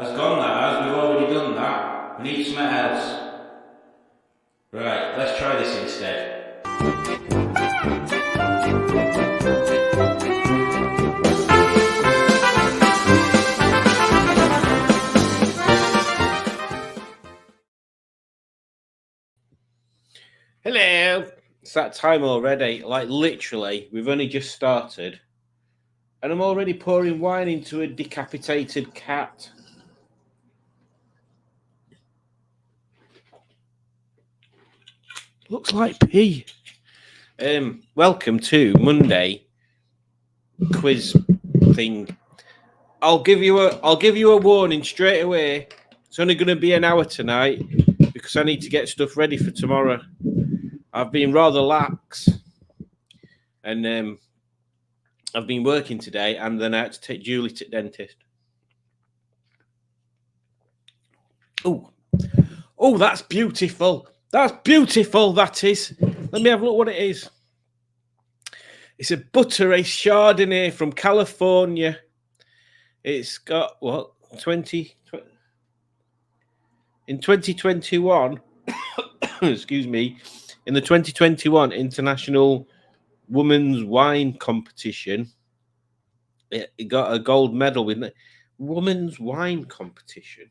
has gone that, we've already done that. We need something else. Right, let's try this instead. Hello! It's that time already. Like, literally, we've only just started. And I'm already pouring wine into a decapitated cat. Looks like pee. Welcome to Monday quiz thing. I'll give you a warning straight away. It's only going to be an hour tonight because I need to get stuff ready for tomorrow. I've been rather lax, and I've been working today, and then I had to take Julie to the dentist. Oh, that's beautiful. That's beautiful, that is. Let me have a look what it is. It's a buttery Chardonnay from California. It's got, what, in 2021, excuse me, in the 2021 International Women's Wine Competition, it got a gold medal with it. Women's Wine Competition.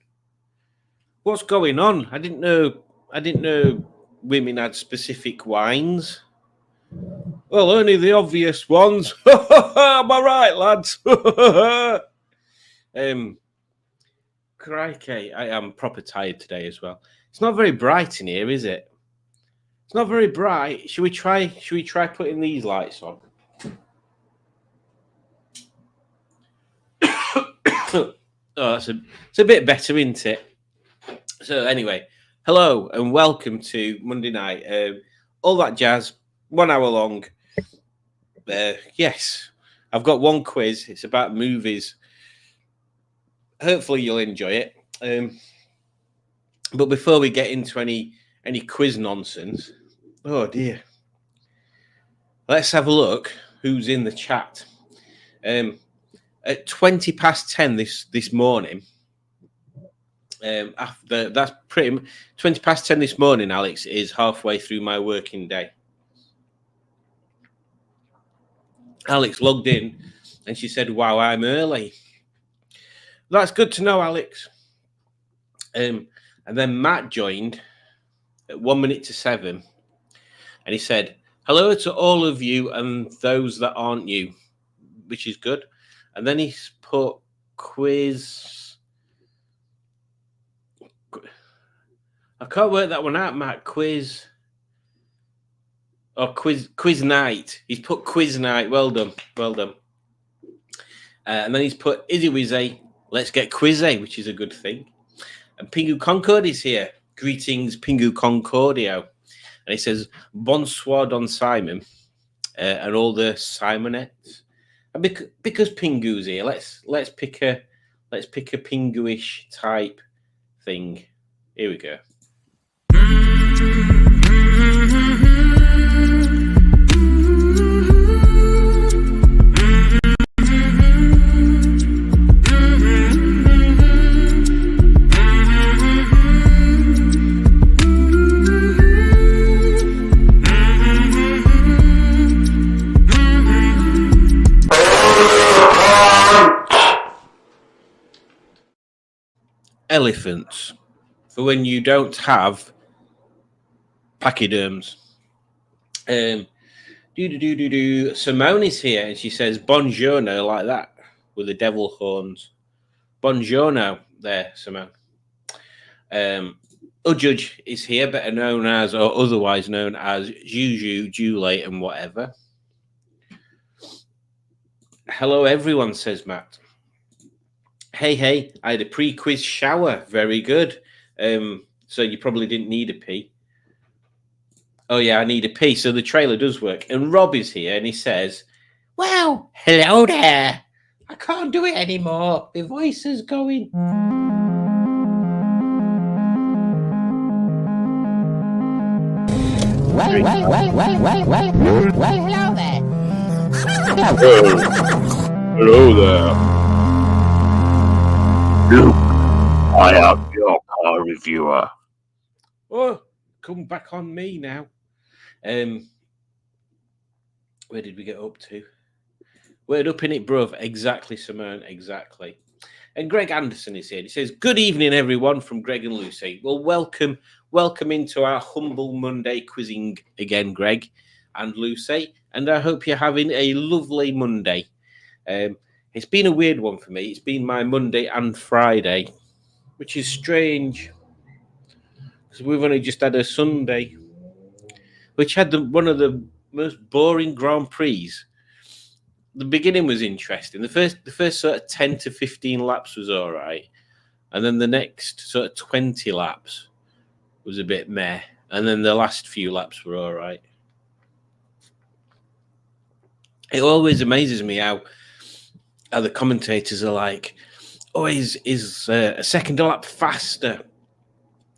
What's going on? I didn't know women had specific wines. Well, only the obvious ones. Am I right, lads? Crikey, I am proper tired today as well. It's not very bright in here, is it? It's not very bright. Should we try putting these lights on? It's a bit better, isn't it? So anyway, hello and welcome to Monday night. All that jazz, 1 hour long. Yes, I've got one quiz. It's about movies. Hopefully you'll enjoy it. But before we get into any quiz nonsense, oh dear, let's have a look who's in the chat. At 20 past 10 this morning. That's pretty much 20 past 10 this morning, Alex, is halfway through my working day. Alex logged in and she said, wow, I'm early. That's good to know, Alex. And then Matt joined at 1 minute to 7 and he said, hello to all of you and those that aren't you, which is good. And then he's put quiz. I can't work that one out, Matt. Quiz night. He's put quiz night. Well done. And then he's put Izzy Wizzy. Let's get quizzy, which is a good thing. And Pingu Concord is here. Greetings, Pingu Concordio. And he says, bonsoir, Don Simon, and all the Simonettes. And because Pingu's here, let's pick a Pingu-ish type thing. Here we go. Elephants, for when you don't have pachyderms. Simone is here and she says buongiorno like that with the devil horns. Buongiorno there, Simone. Ujudge is here, better known as or otherwise known as Juju, Julie, and whatever. Hello everyone, says Matt. Hey, I had a pre-quiz shower. Very good. So you probably didn't need a pee. Oh, yeah, I need a pee. So the trailer does work. And Rob is here and he says, well, hello there. I can't do it anymore. My voice is going. Well, hello there. Hello there. Luke, I am your car reviewer. Oh, come back on me now. Where did we get up to? Word up in it, bruv. Exactly, Simone. Exactly. And Greg Anderson is here. He says, "Good evening, everyone," from Greg and Lucy. Well, welcome into our humble Monday quizzing again, Greg and Lucy. And I hope you're having a lovely Monday. It's been a weird one for me. It's been my Monday and Friday, which is strange because we've only just had a Sunday, which had one of the most boring Grand Prix. The beginning was interesting. The first sort of 10 to 15 laps was all right. And then the next sort of 20 laps was a bit meh. And then the last few laps were all right. It always amazes me how the commentators are like, oh, is a second lap faster?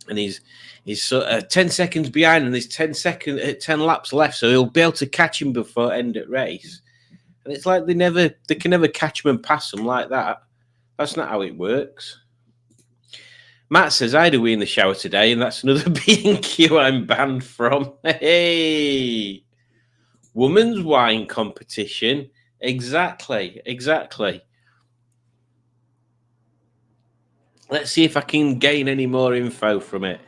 And he's sort of 10 seconds behind and there's 10 laps left. So he'll be able to catch him before end of race. And it's like they can never catch them and pass them like that. That's not how it works. Matt says, I had a wee in the shower today, and that's another B&Q I'm banned from. Hey! Women's wine competition. Exactly. Let's see if I can gain any more info from it.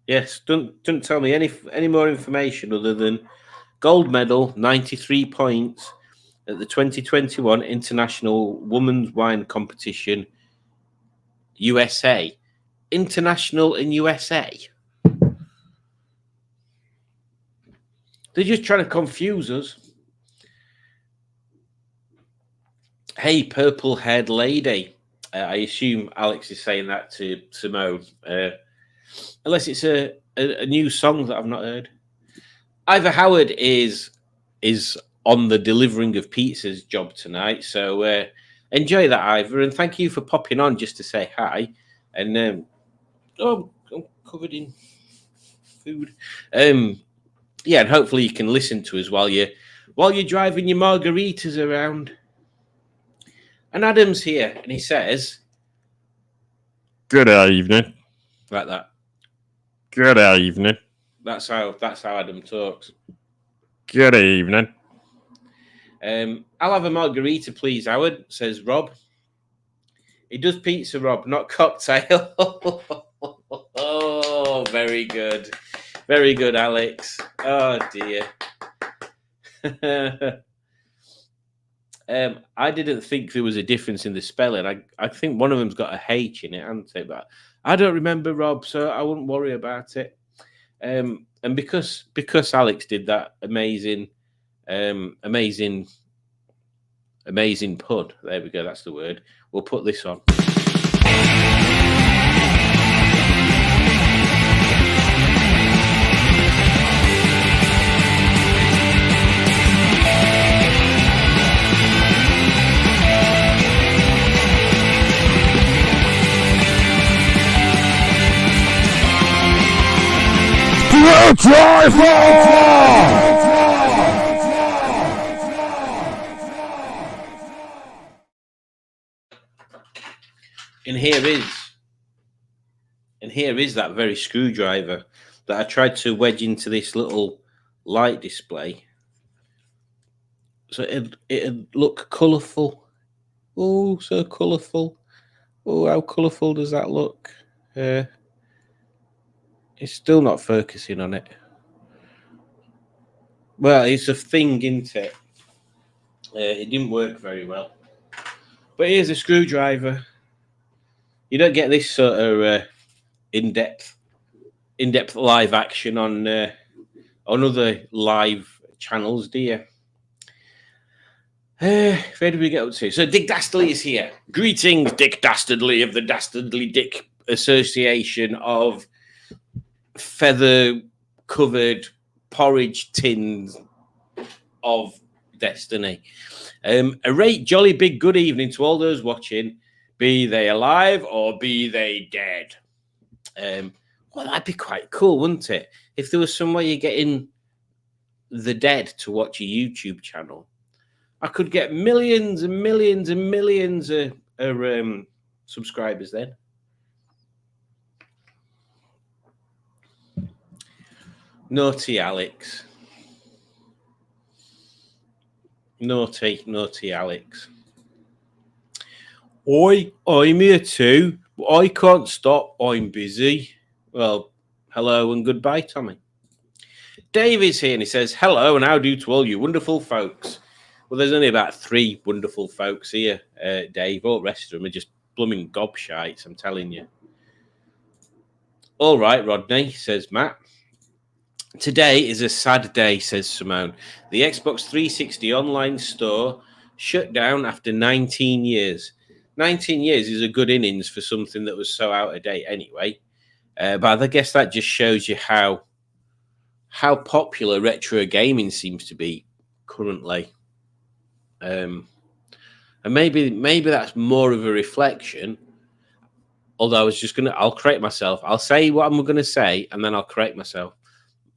Yes, don't tell me any more information other than gold medal, 93 points at the 2021 International Women's Wine Competition, USA. International in USA. They're just trying to confuse us. Hey, purple-haired lady. I assume Alex is saying that to Simone. Unless it's a new song that I've not heard. Ivor Howard is on the delivering of pizzas job tonight. So enjoy that, Ivor. And thank you for popping on just to say hi. And I'm covered in food. Yeah, and hopefully you can listen to us while you're driving your margaritas around. And Adam's here, and he says, "Good evening." Like that. Good evening. That's how Adam talks. Good evening. I'll have a margarita, please, Howard, says Rob. He does pizza, Rob, not cocktail. Oh, very good. Very good, Alex. Oh, dear. I didn't think there was a difference in the spelling. I think one of them's got a H in it, hasn't it? But I don't remember, Rob, so I wouldn't worry about it. And because Alex did that amazing pun, there we go, that's the word. We'll put this on. And here is that very screwdriver that I tried to wedge into this little light display. So it'd look colourful. Oh, so colourful. Oh, how colourful does that look? It's still not focusing on it. Well, it's a thing, isn't it? It didn't work very well. But here's a screwdriver. You don't get this sort of in-depth live action on other live channels, do you? Where did we get up to? So Dick Dastardly is here. Greetings, Dick Dastardly of the Dastardly Dick Association of feather-covered porridge tins of destiny. A right jolly big good evening to all those watching, be they alive or be they dead. Well, that'd be quite cool, wouldn't it? If there was some way you're getting the dead to watch a YouTube channel, I could get millions and millions and millions of subscribers then. Naughty Alex. Naughty Alex. I'm here too, but I can't stop. I'm busy. Well, hello and goodbye, Tommy. Dave is here and he says, hello and how do to all you wonderful folks. Well, there's only about 3 wonderful folks here, Dave. All the rest of them are just blooming gobshites, I'm telling you. All right, Rodney, says Matt. Today is a sad day, says Simone. The Xbox 360 online store shut down after 19 years. 19 years is a good innings for something that was so out of date anyway. But I guess that just shows you how popular retro gaming seems to be currently. And maybe that's more of a reflection. Although I'll correct myself. I'll say what I'm going to say and then I'll correct myself.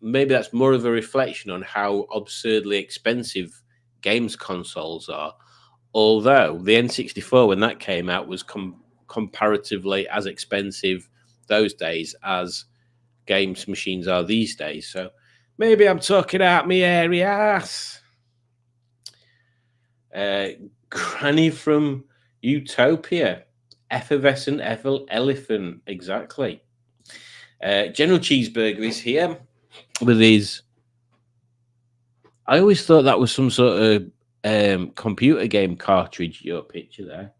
Maybe that's more of a reflection on how absurdly expensive games consoles are. Although the N64, when that came out, was comparatively as expensive those days as games machines are these days. So maybe I'm talking out my airy ass. Granny from Utopia. Effervescent elephant. Exactly. General Cheeseburger is here with his... I always thought that was some sort of computer game cartridge, your picture there.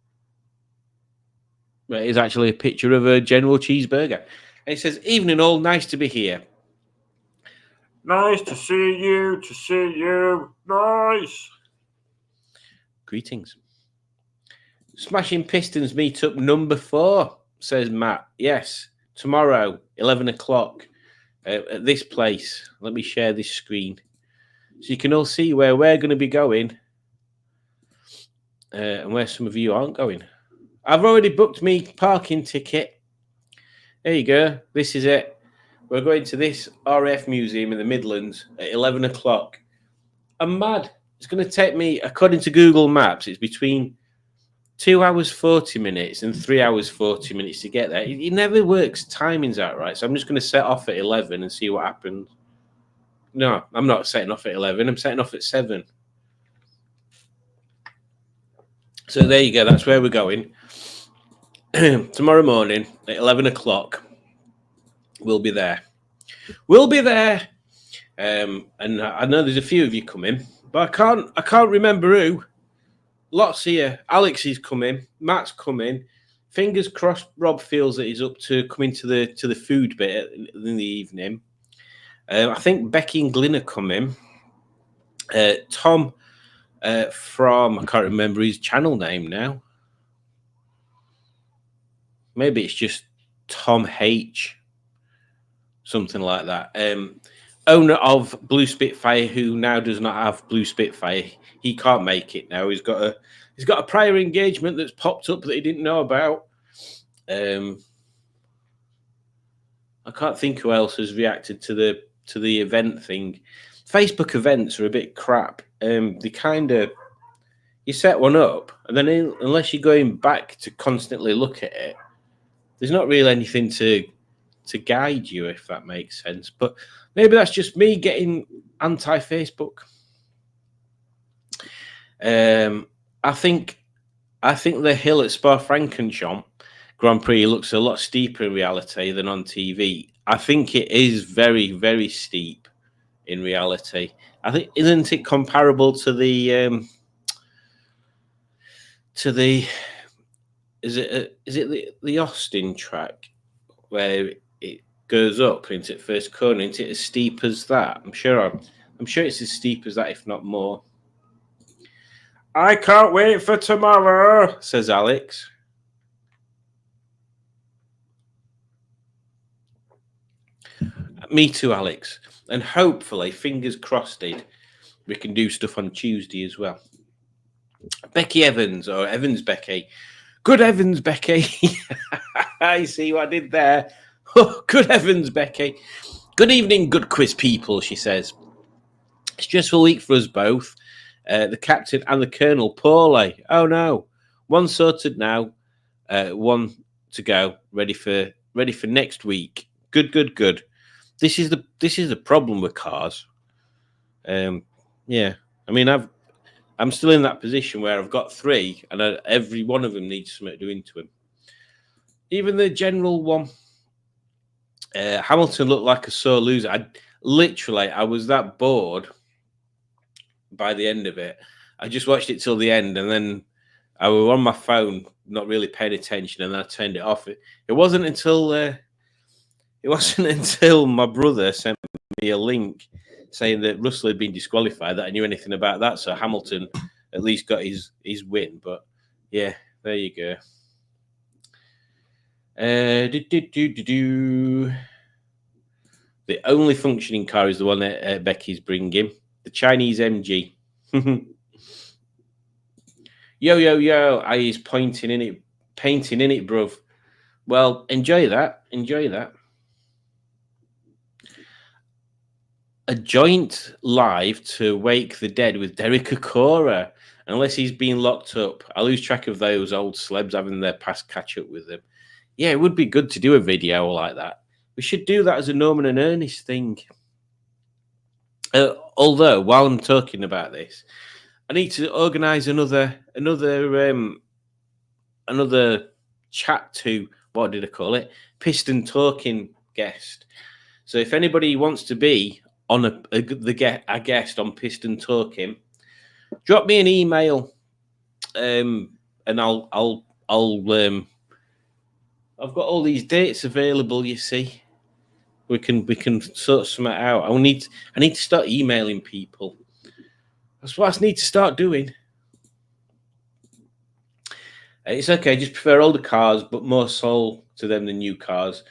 But it's actually a picture of a General Cheeseburger. And it says, evening all, nice to be here. Nice to see you. Nice. Greetings. Smashing Pistons meetup number 4, says Matt. Yes, tomorrow, 11 o'clock at this place. Let me share this screen so you can all see where we're going to be going and where some of you aren't going. I've already booked me parking ticket. There you go. This is it. We're going to this RF museum in the Midlands at 11 o'clock. I'm mad. It's going to take me, according to Google Maps, it's between 2 hours 40 minutes and 3 hours 40 minutes to get there. It never works timings out right. So I'm just going to set off at 11 and see what happens. No, I'm not setting off at 11. I'm setting off at 7. So there you go. That's where we're going. Tomorrow morning at 11 o'clock, we'll be there. We'll be there. And I know there's a few of you coming, but I can't remember who. Lots here. Alex is coming. Matt's coming. Fingers crossed. Rob feels that he's up to coming to the food bit in the evening. I think Becky and Glyn are coming. Tom from, I can't remember his channel name now. Maybe it's just Tom H. Something like that. Owner of Blue Spitfire, who now does not have Blue Spitfire. He can't make it now. He's got a prior engagement that's popped up that he didn't know about. I can't think who else has reacted to the event thing. Facebook events are a bit crap. They kind of, you set one up, and then unless you're going back to constantly look at it, there's not really anything to guide you, if that makes sense. But maybe that's just me getting anti-Facebook. I think the hill at Spa-Francorchamps Grand Prix looks a lot steeper in reality than on TV. I think it is very, very steep in reality. I think, isn't it comparable to the is it the Austin track where it goes up into the first corner? Isn't it as steep as that? I'm sure it's as steep as that, if not more. I can't wait for tomorrow, says Alex. Me too, Alex. And hopefully, fingers crossed, we can do stuff on Tuesday as well. Becky Evans, or Evans Becky. Good Evans Becky. I see what I did there. Oh, good Evans Becky. Good evening, good quiz people, she says. Stressful week for us both. The captain and the colonel poorly. Oh no, one sorted now. One to go. Ready for next week. Good. This is the problem with cars. Yeah. I mean, I'm still in that position where I've got 3, and every one of them needs something doing to them. Even the general one. Hamilton looked like a sore loser. I was that bored by the end of it. I just watched it till the end, and then I was on my phone, not really paying attention, and then I turned it off. It wasn't until my brother sent me a link saying that Russell had been disqualified that I knew anything about that. So Hamilton at least got his win. But yeah, there you go. The only functioning car is the one that Becky's bringing, the Chinese MG. Yo, he's painting in it, bruv. Well, enjoy that. A joint live to Wake the Dead with Derek Okora. Unless he's been locked up, I lose track of those old celebs having their past catch up with them. Yeah, it would be good to do a video like that. We should do that as a Norman and Ernest thing. Although, while I'm talking about this, I need to organise another chat to, what did I call it? Piston Talking guest. So if anybody wants to be on a guest on Piston Talking, drop me an email, and I'll I've got all these dates available. You see, we can sort something out. I need to start emailing people. That's what I need to start doing. It's okay. I just prefer older cars, but more soul to them than new cars.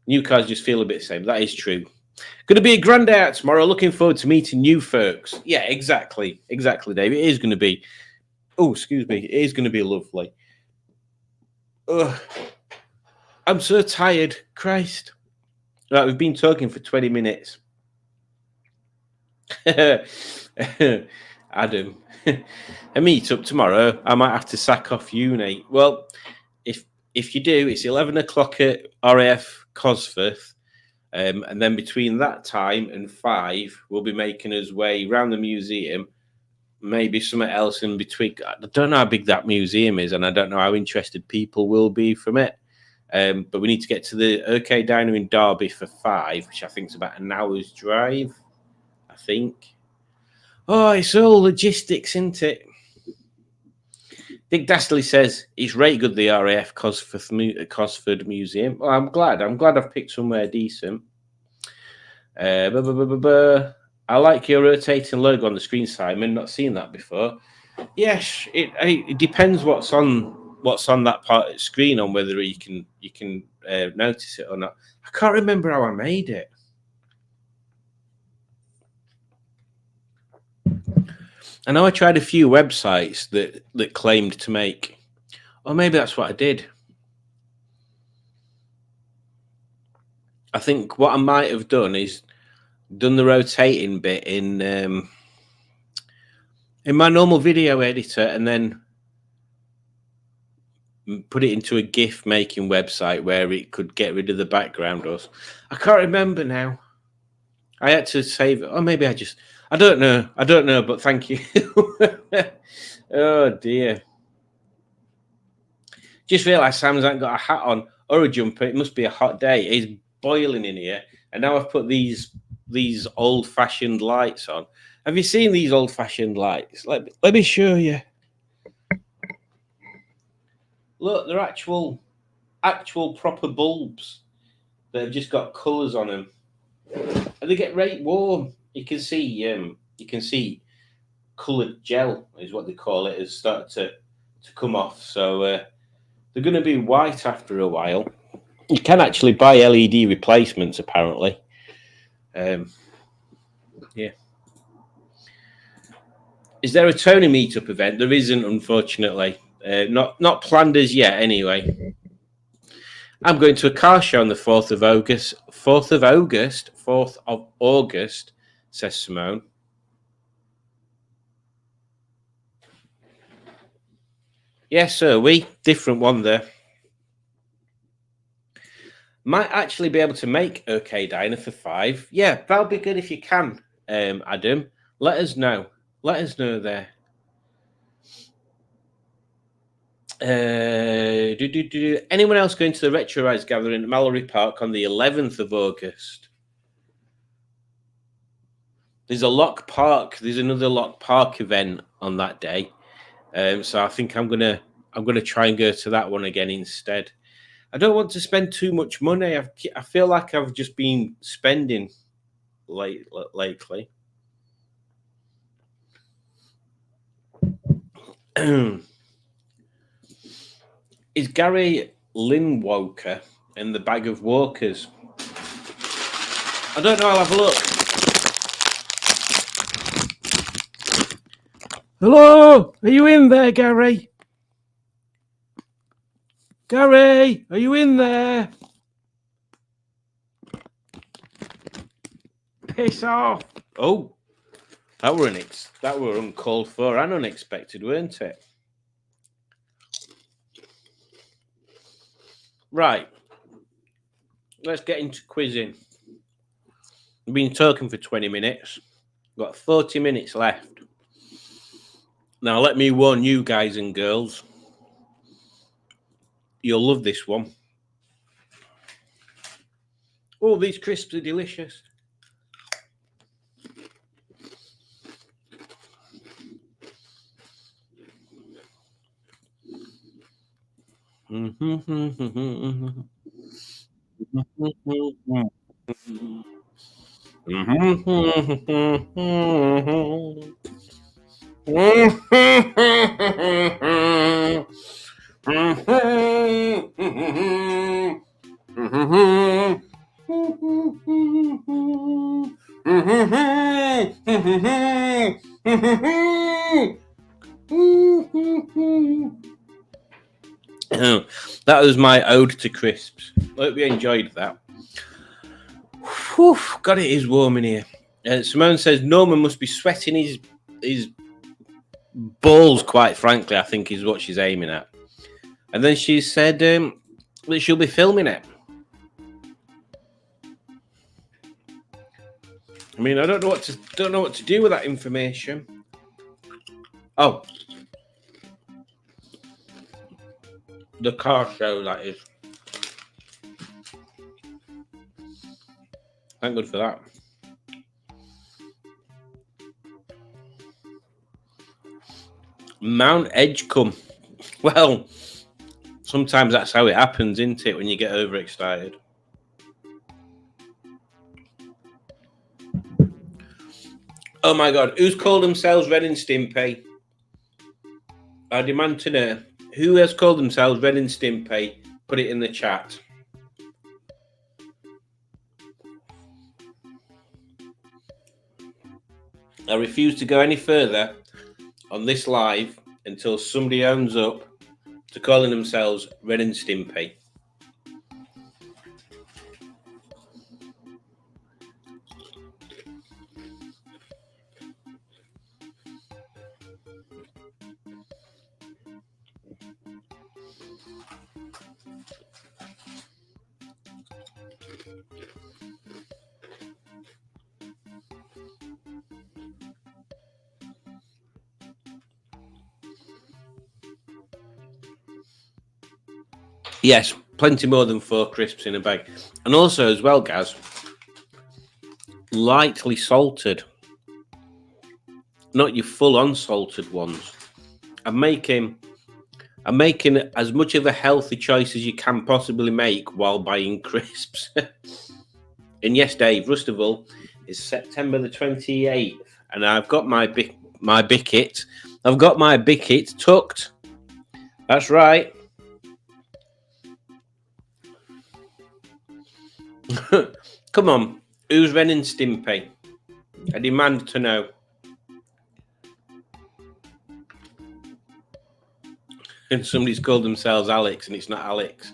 New cars just feel a bit the same. That is true. Going to be a grand day out tomorrow. Looking forward to meeting new folks. Yeah, exactly, Dave. It is going to be. Oh, excuse me. It is going to be lovely. Ugh. I'm so tired. Christ. Right, we've been talking for 20 minutes. Adam, a meet up tomorrow. I might have to sack off uni. Well, if you do, it's 11 o'clock at RAF Cosforth. And then between that time and 5, we'll be making us way around the museum. Maybe something else in between. I don't know how big that museum is, and I don't know how interested people will be from it. But we need to get to the OK Diner in Derby for 5, which I think is about an hour's drive, I think. Oh, it's all logistics, isn't it? Dick Dastardly says it's right good, the RAF Cosford Museum. Well, I'm glad I've picked somewhere decent. I like your rotating logo on the screen, Simon. Not seen that before. Yes, it depends what's on that part of the screen on whether you can notice it or not. I can't remember how I made it. I know I tried a few websites that claimed to make, or maybe that's what I did. I think what I might have done is done the rotating bit in my normal video editor and then put it into a GIF making website where it could get rid of the background. I can't remember now. I had to save it. Or maybe I don't know, but thank you. Oh dear. Just realised Sam's hasn't got a hat on or a jumper. It must be a hot day. It's boiling in here. And now I've put these old-fashioned lights on. Have you seen these old-fashioned lights? Let me show you. Look, they're actual proper bulbs that have just got colours on them. And they get right warm. You can see coloured gel is what they call it, has started to come off. So they're going to be white after a while. You can actually buy LED replacements, apparently. Yeah. Is there a Tony meetup event? There isn't, unfortunately. Not planned as yet, anyway. I'm going to a car show on the 4th of August, says Simone. Yes, sir. Different one there. Might actually be able to make OK Diner for 5. Yeah, that'll be good if you can, Adam. Let us know. Let us know there. Anyone else going to the Retro Rise gathering at Mallory Park on the 11th of August? There's a Lock Park. There's another Lock Park event on that day, so I think I'm gonna try and go to that one again instead. I don't want to spend too much money. I feel like I've just been spending lately. Is Gary Lineker in the bag of Walkers? I don't know. I'll have a look. Hello? Are you in there, Gary? Gary, are you in there? Piss off. Oh, that were uncalled for and unexpected, weren't it? Right. Let's get into quizzing. We've been talking for 20 minutes. We've got 40 minutes left. Now, let me warn you guys and girls. You'll love this one. Oh, these crisps are delicious. That was my ode to crisps. Hope you enjoyed that. Whew, God, it is warm in here. Simone says Norman must be sweating his balls, quite frankly, I think is what she's aiming at. And then she said that she'll be filming it. I mean, I don't know what to do with that information. Oh, the car show, that is. Thank God for that. Mount Edgecombe. Well, sometimes that's how it happens, isn't it, when you get overexcited? Oh my God, who's called themselves Ren and Stimpy? I demand to know who has called themselves Ren and Stimpy. Put it in the chat. I refuse to go any further on this live until somebody owns up to calling themselves Ren and Stimpy. Yes, plenty more than 4 crisps in a bag. And also, as well, guys, lightly salted. Not your full-on salted ones. I'm making as much of a healthy choice as you can possibly make while buying crisps. And yes, Dave, Rustival is September the 28th. And I've got my Bicket. I've got my Bicket tucked. That's right. Come on, who's Ren and Stimpy? I demand to know. And somebody's called themselves Alex, and it's not Alex.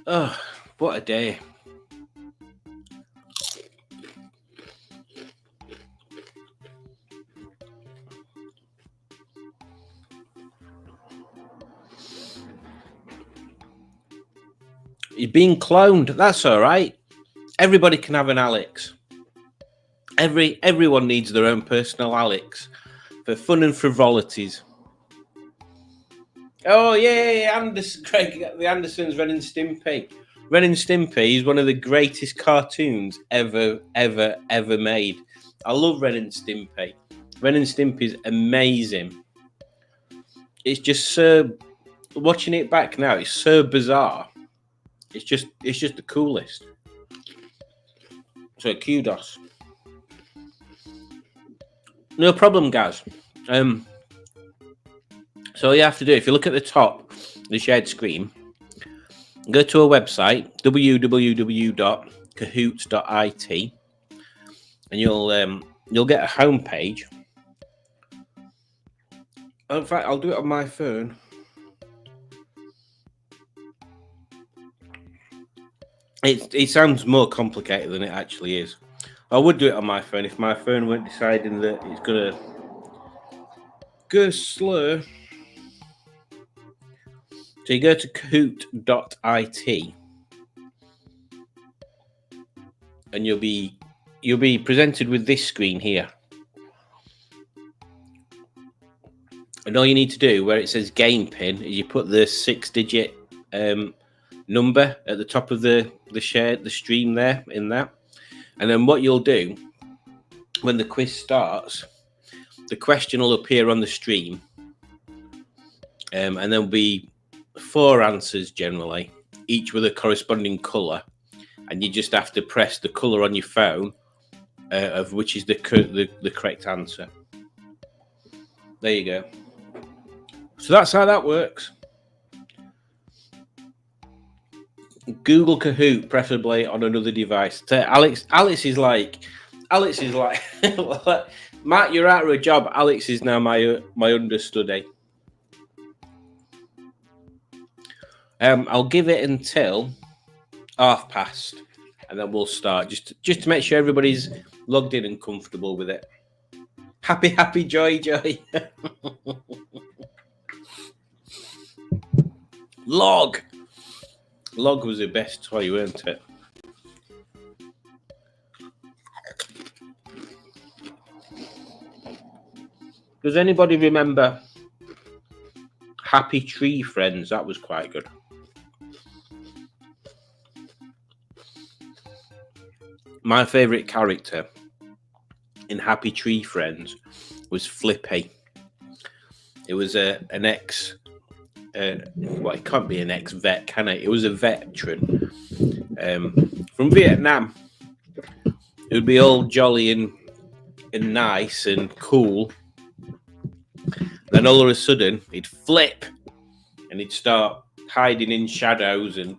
Oh, what a day. He's being cloned. That's all right. Everybody can have an Alex. Everyone needs their own personal Alex for fun and frivolities. Oh yeah, Craig, the Andersons, Ren and Stimpy. Ren and Stimpy is one of the greatest cartoons ever made. I love Ren and Stimpy. Ren and Stimpy is amazing. It's just so, watching it back now, it's so bizarre. It's just the coolest. So kudos. No problem, guys. So all you have to do, if you look at the top, the shared screen, go to a website, www.kahoots.it, and you'll get a homepage. In fact, I'll do it on my phone. It sounds more complicated than it actually is. I would do it on my phone if my phone weren't deciding that it's gonna go slow. So you go to kahoot.it and you'll be presented with this screen here. And all you need to do, where it says game pin, is you put the 6-digit number at the top of the stream there in that. And then what you'll do when the quiz starts, the question will appear on the stream, and there'll be 4 answers generally, each with a corresponding colour, and you just have to press the colour on your phone of which is the correct answer. There you go. So that's how that works. Google Kahoot, preferably on another device. Alex is like, Matt, you're out of a job. Alex is now my understudy. I'll give it until past, and then we'll start just to make sure everybody's logged in and comfortable with it. Happy, joy. Log was the best toy, weren't it? Does anybody remember Happy Tree Friends? That was quite good. My favourite character in Happy Tree Friends was Flippy. It was an ex... well, it can't be an ex-vet, can it? It was a veteran from Vietnam. It would be all jolly and nice and cool. Then all of a sudden, he'd flip and he'd start hiding in shadows and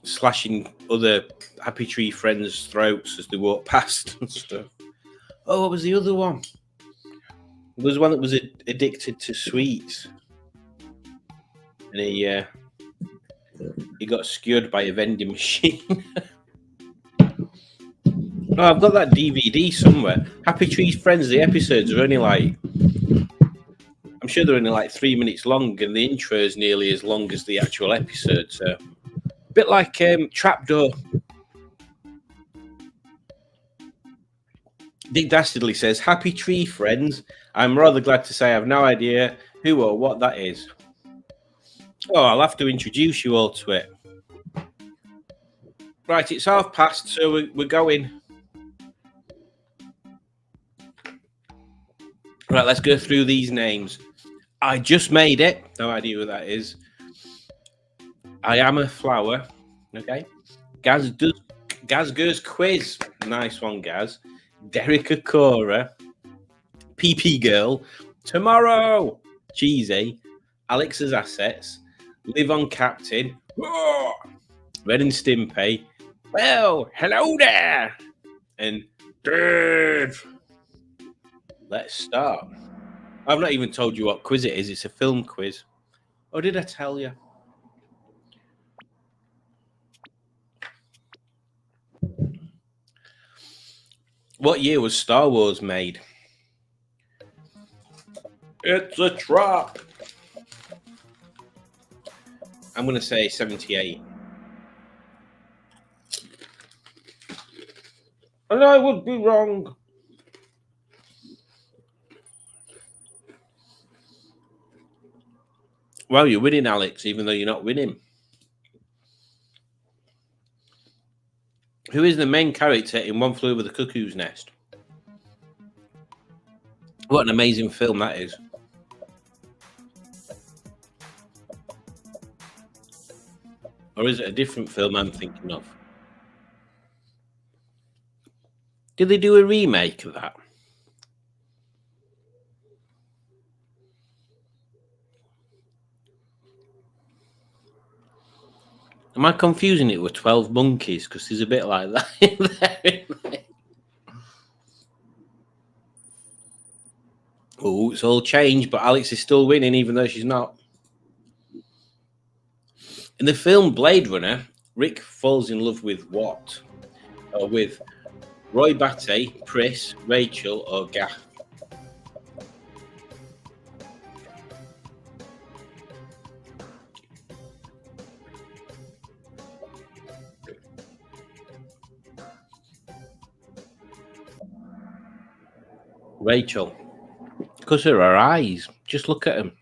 slashing other Happy Tree Friends' throats as they walk past and stuff. Oh, what was the other one? There was one that was addicted to sweets. And he got skewered by a vending machine. Oh, I've got that DVD somewhere. Happy Tree Friends, the episodes are only like... I'm sure they're only like 3 minutes long, and the intro is nearly as long as the actual episode. So, a bit like Trapdoor. Dick Dastardly says, Happy Tree Friends. I'm rather glad to say I have no idea who or what that is. Oh, I'll have to introduce you all to it. Right, it's past, so we're going. Right, let's go through these names. I just made it. No idea what that is. I am a flower. Okay. Gaz goes quiz. Nice one, Gaz. Derek Akora. PP Girl. Tomorrow. Cheesy. Alex's Assets. Live on Captain. Oh! Ren and Stimpy. Well, hello there. And Dave. Let's start. I've not even told you what quiz it is. It's a film quiz. Oh, did I tell you? What year was Star Wars made? It's a trap. I'm going to say 78. And I would be wrong. Well, you're winning, Alex, even though you're not winning. Who is the main character in One Flew Over the Cuckoo's Nest? What an amazing film that is. Or is it a different film I'm thinking of? Did they do a remake of that? Am I confusing it with 12 Monkeys? Because there's a bit like that in there. Oh, it's all changed, but Alex is still winning, even though she's not. In the film Blade Runner, Rick falls in love with what? Or with Roy Batty, Pris, Rachel, or Gaff? Rachel. Because of her eyes. Just look at them.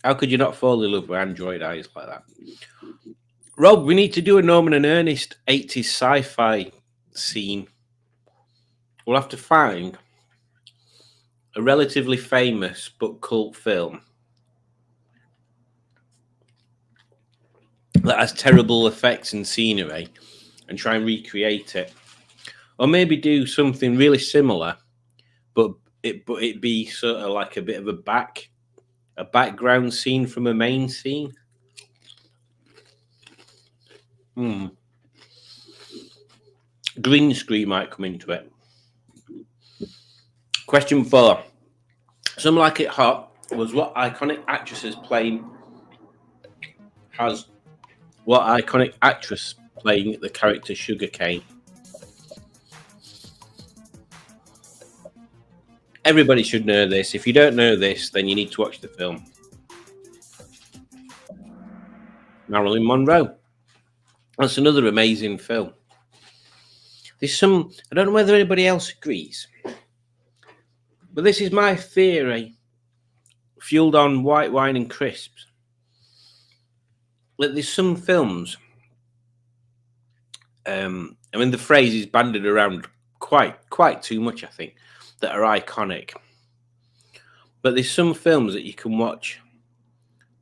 How could you not fall in love with android eyes like that? Rob, we need to do a Norman and Ernest 80s sci-fi scene. We'll have to find a relatively famous but cult film that has terrible effects and scenery and try and recreate it. Or maybe do something really similar, but it be sort of like a bit of a background scene from a main scene. Green screen might come into it. Question 4. Some Like It Hot was what iconic actresses playing what iconic actress playing the character Sugarcane? Everybody should know this. If you don't know this, then you need to watch the film. Marilyn Monroe. That's another amazing film. There's some, I don't know whether anybody else agrees, but this is my theory, fueled on white wine and crisps, that there's some films, I mean, the phrase is bandied around quite too much, I think, that are iconic. But there's some films that you can watch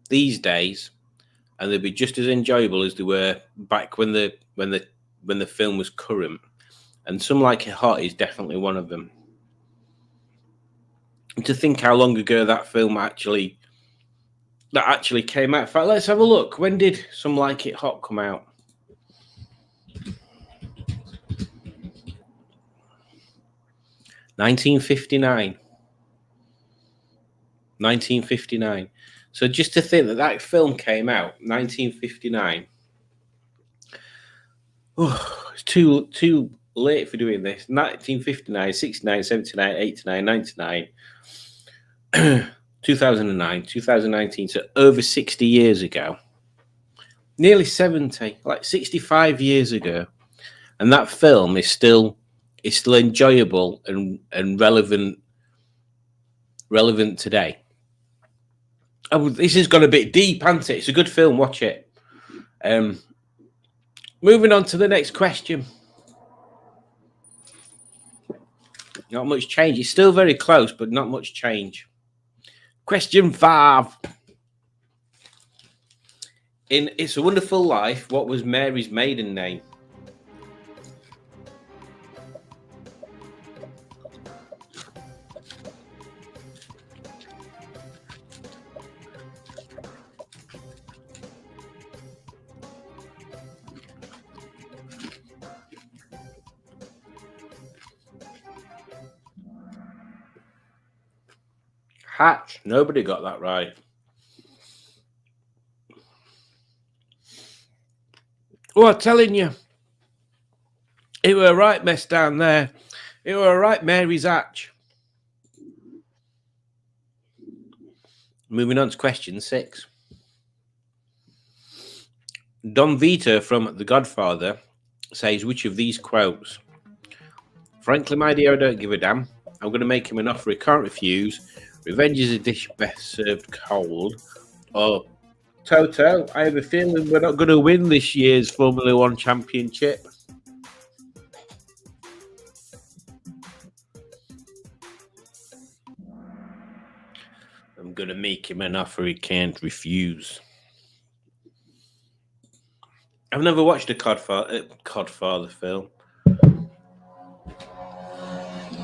these days and they'll be just as enjoyable as they were back when the film was current. And Some Like It Hot is definitely one of them. And to think how long ago that film actually came out. In fact, let's have a look. When did Some Like It Hot come out? (1959). 1959. So just to think that film came out 1959. Oh, it's too late for doing this. 1959, 69, 79, 89, 99, 2009, 2019. So over 60 years ago. Nearly 70, like 65 years ago. And that film is still enjoyable and relevant today. Oh, this has got a bit deep, hasn't it? It's a good film. Watch it. Moving on to the next question. Not much change. It's still very close, but not much change. Question 5. In It's a Wonderful Life, what was Mary's maiden name? Hatch. Nobody got that right. Oh, I'm telling you. It were a right mess down there. It were a right Mary's Hatch. Moving on to question 6. Don Vito from The Godfather says, which of these quotes? Frankly, my dear, I don't give a damn. I'm going to make him an offer he can't refuse. Revenge is a dish best served cold. Or Toto, I have a feeling we're not going to win this year's Formula One championship. I'm going to make him an offer he can't refuse. I've never watched a Godfather film.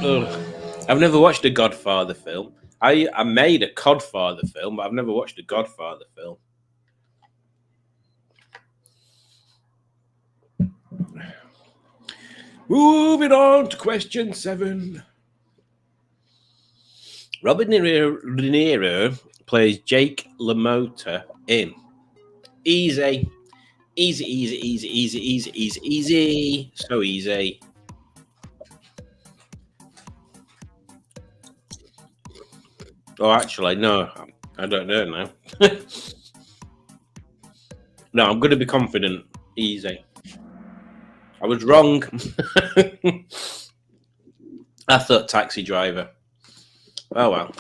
Ugh. I've never watched a Godfather film. I made a Codfather film, but I've never watched a Godfather film. Moving on to question 7. Robert De Niro plays Jake LaMotta in Easy. Easy, easy, easy, easy, easy, easy, easy. So easy. Oh, actually, no. I don't know now. No, I'm going to be confident. Easy. I was wrong. I thought Taxi Driver. Oh, well.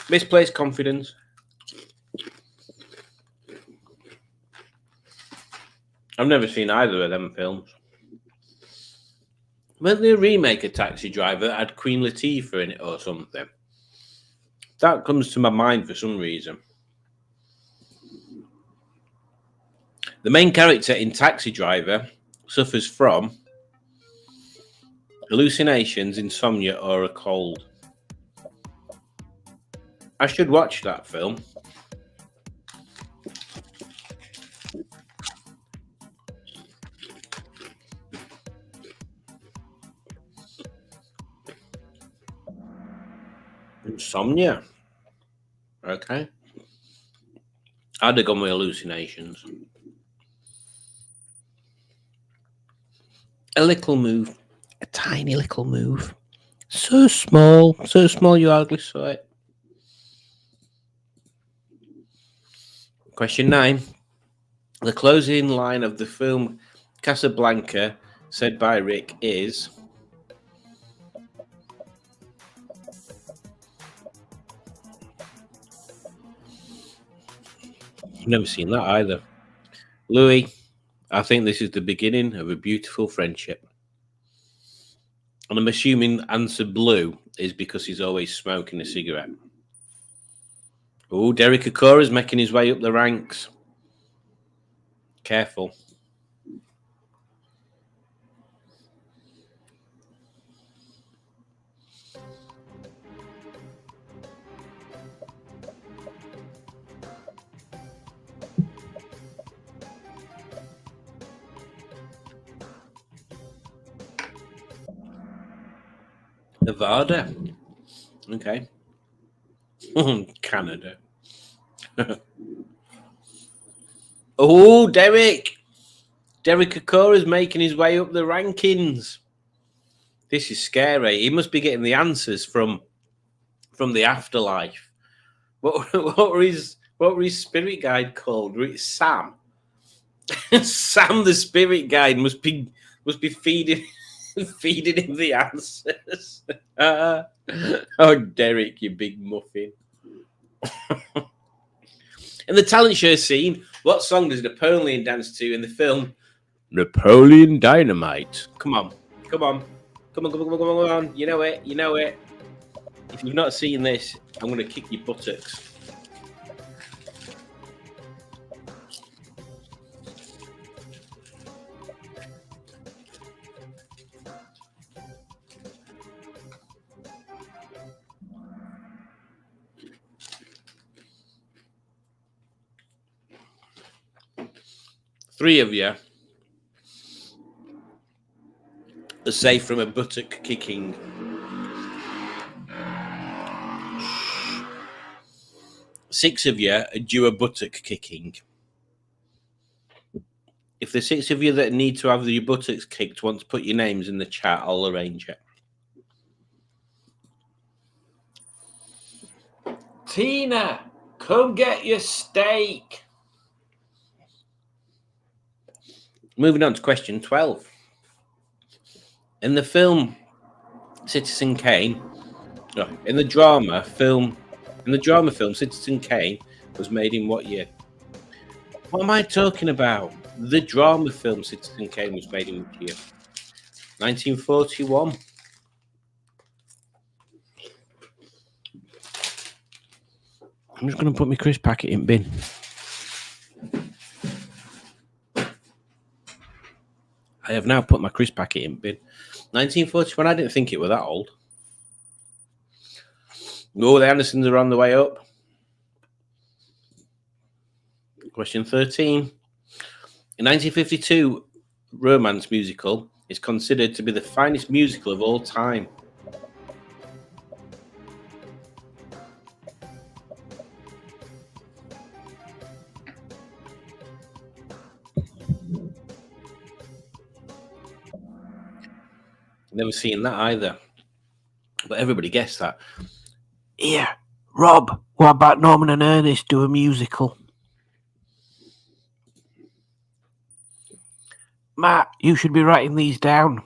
Misplaced confidence. I've never seen either of them films. When they remake a Taxi Driver that had Queen Latifah in it or something, that comes to my mind for some reason. The main character in Taxi Driver suffers from hallucinations, insomnia, or a cold. I should watch that film. Insomnia. Okay. I'd have gone with hallucinations. A little move. A tiny little move. So small you hardly saw it. Question 9. The closing line of the film Casablanca, said by Rick, is... I've never seen that either. Louis, I think this is the beginning of a beautiful friendship. And I'm assuming answer blue is because he's always smoking a cigarette. Oh, Derek Akora's making his way up the ranks. Careful. Nevada. Okay. Canada. Oh, Derek. Derek Akora's making his way up the rankings. This is scary. He must be getting the answers from the afterlife. What were his spirit guide called? Sam. Sam the spirit guide must be feeding him the answers. Oh, Derek, you big muffin. In the talent show scene, what song does Napoleon dance to in the film Napoleon Dynamite? Come on. You know it. If you've not seen this, I'm going to kick your buttocks. Three of you are safe from a buttock kicking. Six of you are due a buttock kicking. If the six of you that need to have your buttocks kicked want to put your names in the chat, I'll arrange it. Tina, come get your steak. Moving on to question 12. In the film Citizen Kane, no, in the drama film Citizen Kane was made in what year? What am I talking about? The drama film Citizen Kane was made in which year? 1941. I'm just going to put my crisp packet in bin. I have now put my crisp packet in bin. 1941, I didn't think it were that old. Oh, the Andersons are on the way up. Question 13. In 1952, Romance musical is considered to be the finest musical of all time. Never seen that either. But everybody guessed that. Yeah, Rob, what about Norman and Ernest do a musical? Matt, you should be writing these down.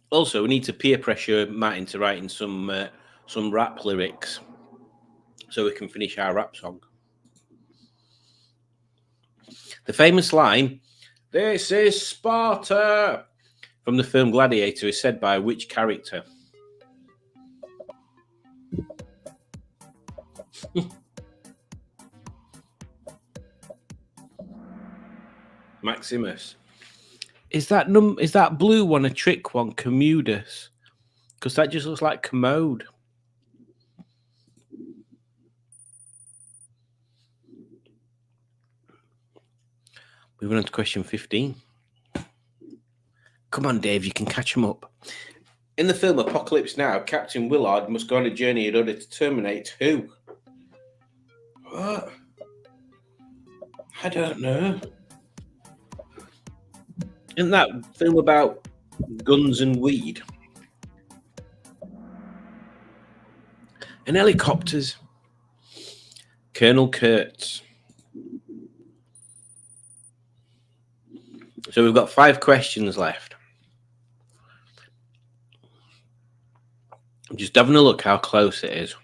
Also, we need to peer pressure Matt into writing some rap lyrics so we can finish our rap song. The famous line, "This is Sparta," from the film Gladiator is said by which character? Maximus. Is that blue one a trick one, Commodus? Because that just looks like commode. Moving on to question 15. Come on, Dave, you can catch him up. In the film Apocalypse Now, Captain Willard must go on a journey in order to terminate who? What? I don't know. Isn't that film about guns and weed? And helicopters. Colonel Kurtz. So we've got 5 questions left. I'm just having a look how close it is.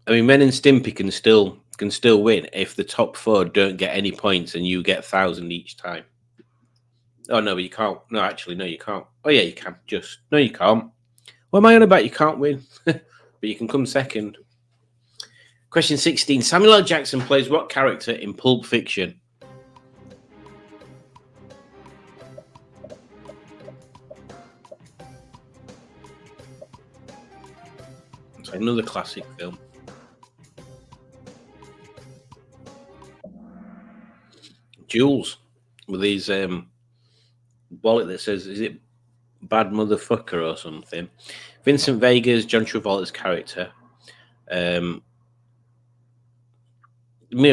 I mean, Ren and Stimpy can still win if the top 4 don't get any points and you get 1,000 each time. Oh, no, but you can't. No, actually, no, you can't. Oh, yeah, you can. No, you can't. What am I on about? You can't win. But you can come second. Question 16. Samuel L. Jackson plays what character in Pulp Fiction? It's another classic film. Jules, with his wallet that says, is it bad motherfucker or something? Vincent Vega's John Travolta's character. Mia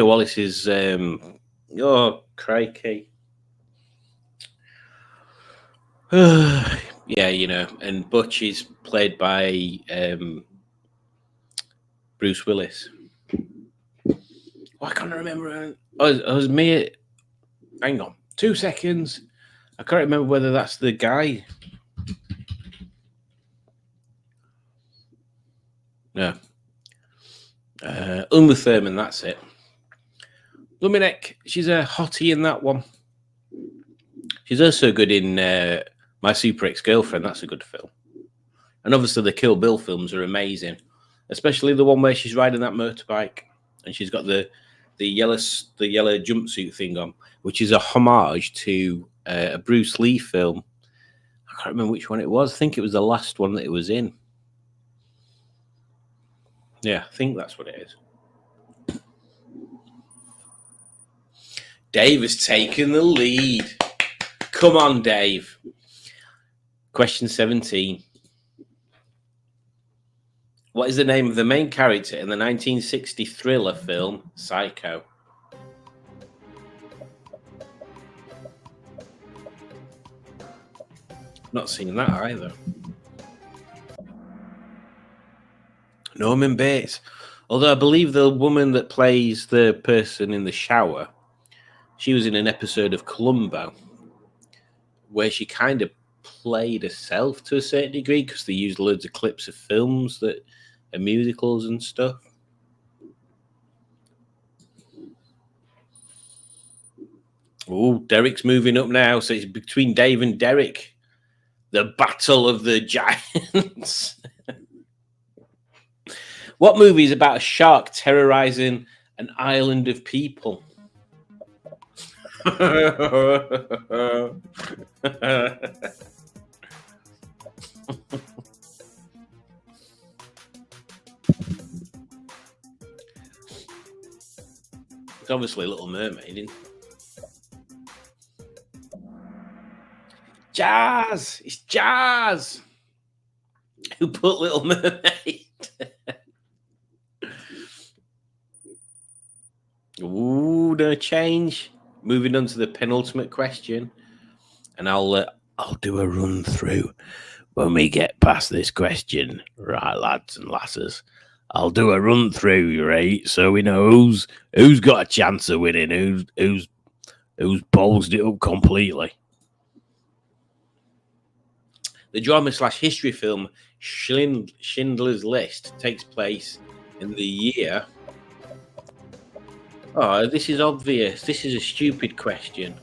Wallace is oh crikey. Yeah, you know, and Butch is played by Bruce Willis. I can't remember. Oh, it was Mia. Hang on, 2 seconds. I can't remember whether that's the guy. No. Uma Thurman, that's it. Luminek, she's a hottie in that one. She's also good in My Super Ex-Girlfriend. That's a good film. And obviously the Kill Bill films are amazing, especially the one where she's riding that motorbike and she's got the yellow jumpsuit thing on, which is a homage to a Bruce Lee film. I can't remember which one it was. I think it was the last one that it was in. Yeah, I think that's what it is. Dave has taken the lead. Come on, Dave. Question 17. What is the name of the main character in the 1960 thriller film Psycho? Not seen that either. Norman Bates. Although I believe the woman that plays the person in the shower, she was in an episode of Columbo where she kind of played herself to a certain degree because they used loads of clips of films that are musicals and stuff. Oh, Derek's moving up now, so it's between Dave and Derek. The Battle of the Giants. What movie is about a shark terrorizing an island of people? It's obviously Little Mermaid, isn't it? Jazz! It's Jazz! Who put Little Mermaid? Ooh, no change. Moving on to the penultimate question. And I'll do a run through when we get past this question. Right, lads and lasses. I'll do a run through, right? So we know who's got a chance of winning, who's ballsed it up completely. The drama/history film Schindler's List takes place in the year. Oh, this is obvious. This is a stupid question.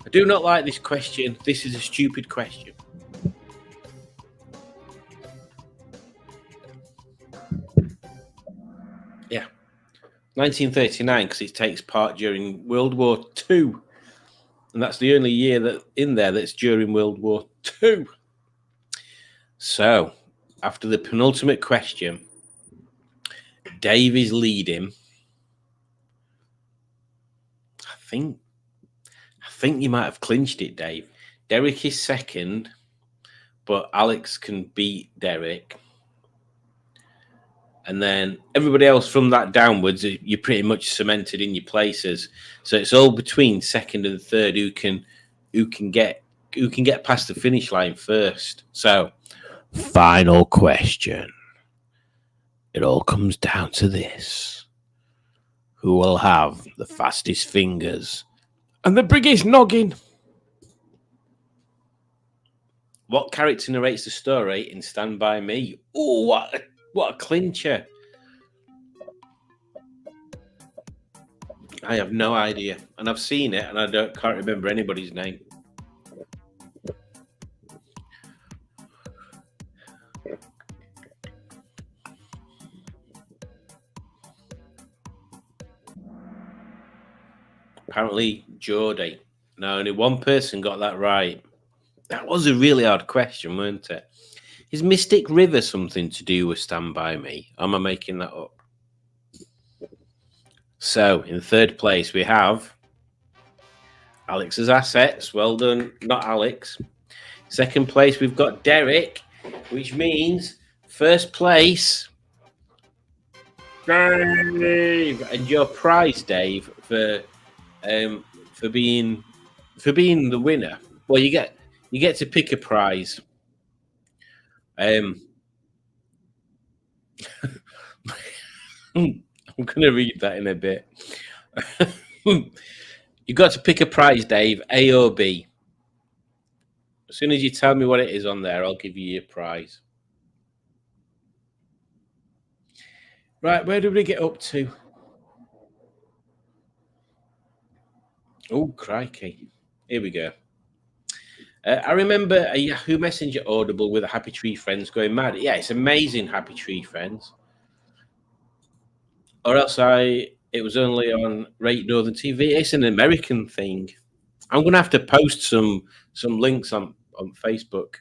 I do not like this question. This is a stupid question. Yeah. 1939, because it takes part during World War II. And that's the only year that in there that's during World War II. So, after the penultimate question, Dave is leading. I think you might have clinched it, Dave. Derek is second, but Alex can beat Derek. And then everybody else from that downwards, you're pretty much cemented in your places. So it's all between second and third who can get past the finish line first. So, final question. It all comes down to this. Who will have the fastest fingers and the biggest noggin? What character narrates the story in Stand By Me? Oh, what a clincher. I have no idea. And I've seen it and I can't remember anybody's name. Apparently, Geordie. No, only one person got that right. That was a really hard question, weren't it? Is Mystic River something to do with Stand By Me? Am I making that up? So, in third place, we have Alex's Assets. Well done, not Alex. Second place, we've got Derek, which means first place, Dave. And your prize, Dave, for being the winner. Well, you get to pick a prize. I'm going to read that in a bit. You got to pick a prize, Dave, A or B. As soon as you tell me what it is on there, I'll give you your prize. Right, where did we get up to? Oh, crikey. Here we go. I remember a Yahoo Messenger audible with a Happy Tree Friends going mad. Yeah, it's amazing, Happy Tree Friends. Or else it was only on Great Northern TV. It's an American thing. I'm going to have to post some links on Facebook.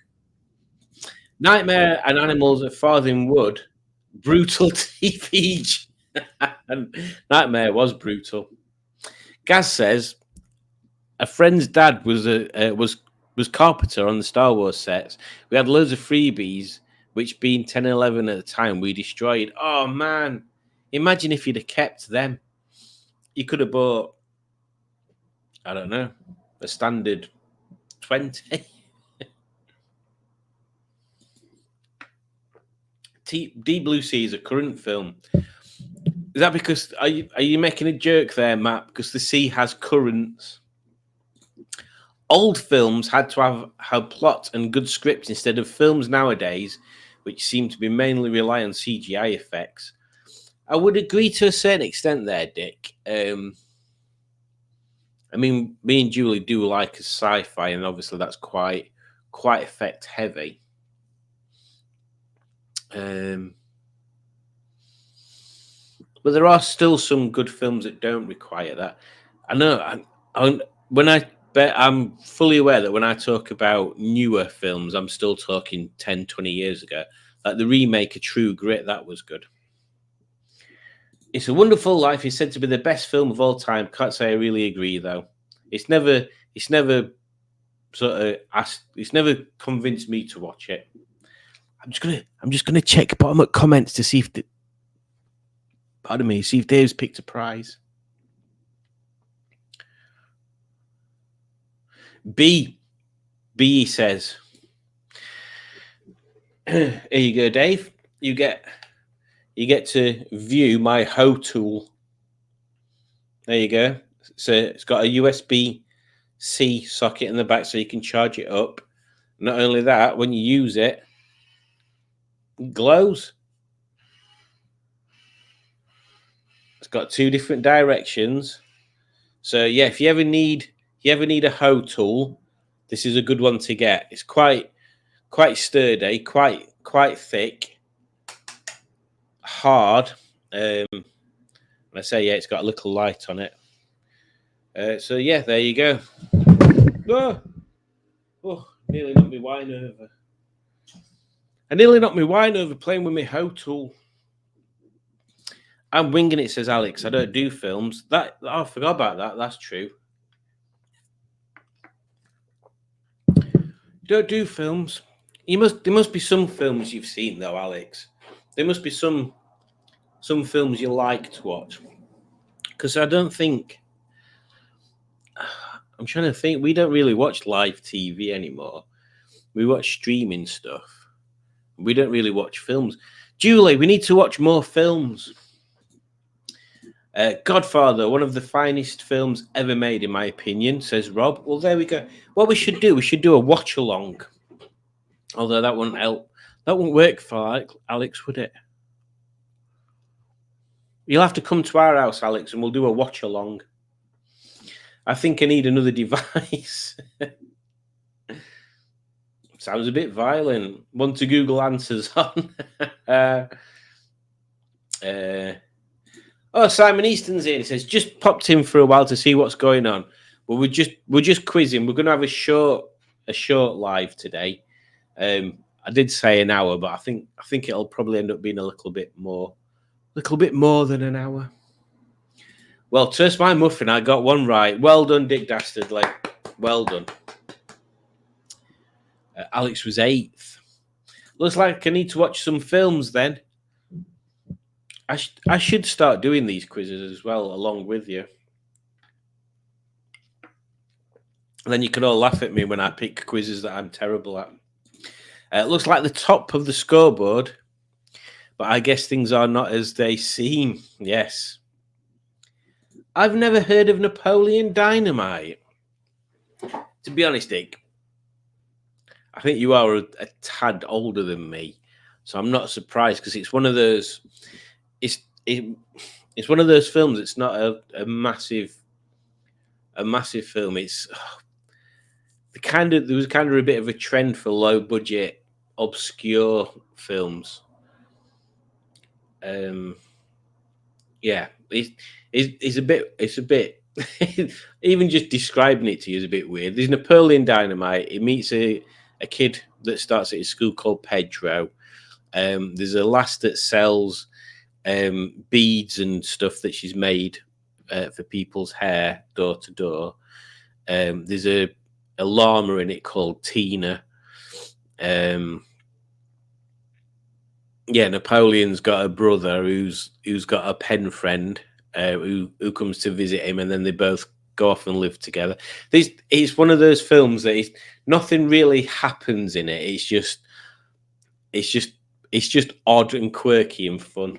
Nightmare and Animals at Farthing Wood. Brutal TV. Nightmare was brutal. Gaz says a friend's dad was carpenter on the Star Wars sets. We had loads of freebies, which being 10 and 11 at the time, we destroyed. Oh, man. Imagine if you'd have kept them. You could have bought, I don't know, a standard 20. Deep Blue Sea is a current film. Is that because are you making a joke there, Matt? Because the sea has currents. Old films had to have plot and good scripts instead of films nowadays, which seem to be mainly rely on CGI effects. I would agree to a certain extent there, Dick. I mean, me and Julie do like a sci-fi, and obviously that's quite effect heavy. But there are still some good films that don't require that. I know. I'm fully aware that when I talk about newer films, I'm still talking 10, 20 years ago. Like the remake of True Grit, that was good. It's a Wonderful Life is said to be the best film of all time. Can't say I really agree though. It's never convinced me to watch it. I'm just gonna check bottom up comments to see if see if Dave's picked a prize. B says, here you go, Dave. You get to view my Ho tool. There you go. So it's got a USB-C socket in the back so you can charge it up. Not only that, when you use it, it glows. It's got 2 different directions. So yeah, if you ever need a Ho tool, this is a good one to get. It's quite sturdy, quite thick, hard. I say yeah, it's got a little light on it. So yeah, there you go. Oh, nearly knocked my wine over. I nearly knocked my wine over playing with my Ho tool. I'm winging it, says Alex. I don't do films. I forgot about that. That's true. Don't do films. There must be some films you've seen though, Alex. There must be some films you like to watch. Because I don't think. I'm trying to think. We don't really watch live TV anymore. We watch streaming stuff. We don't really watch films. Julie, we need to watch more films. Godfather, one of the finest films ever made, in my opinion, says Rob. Well, there we go. What we should do a watch along. Although that wouldn't help. That wouldn't work for Alex, would it? You'll have to come to our house, Alex, and we'll do a watch along. I think I need another device. Sounds a bit violent. Want to Google answers on? Oh, Simon Easton's in. He says, just popped in for a while to see what's going on. But we're just quizzing. We're going to have a short live today. I did say an hour, but I think it'll probably end up being a little bit more than an hour. Well, Toast My Muffin, I got one right. Well done, Dick Dastardly. Well done. Alex was 8th. Looks like I need to watch some films then. I should start doing these quizzes as well, along with you. And then you can all laugh at me when I pick quizzes that I'm terrible at. It looks like the top of the scoreboard, but I guess things are not as they seem. Yes. I've never heard of Napoleon Dynamite. To be honest, Dick, I think you are a tad older than me, so I'm not surprised because it's one of those. It's one of those films. It's not a massive film. It's there was kind of a bit of a trend for low budget, obscure films. Yeah, it's a bit. Even just describing it to you is a bit weird. There's Napoleon Dynamite. He meets a kid that starts at his school called Pedro. There's a lass that sells beads and stuff that she's made for people's hair door to door. There's a llama in it called Tina. Napoleon's got a brother who's got a pen friend who comes to visit him, and then they both go off and live together. It's one of those films that nothing really happens in it. It's just It's just odd and quirky and fun.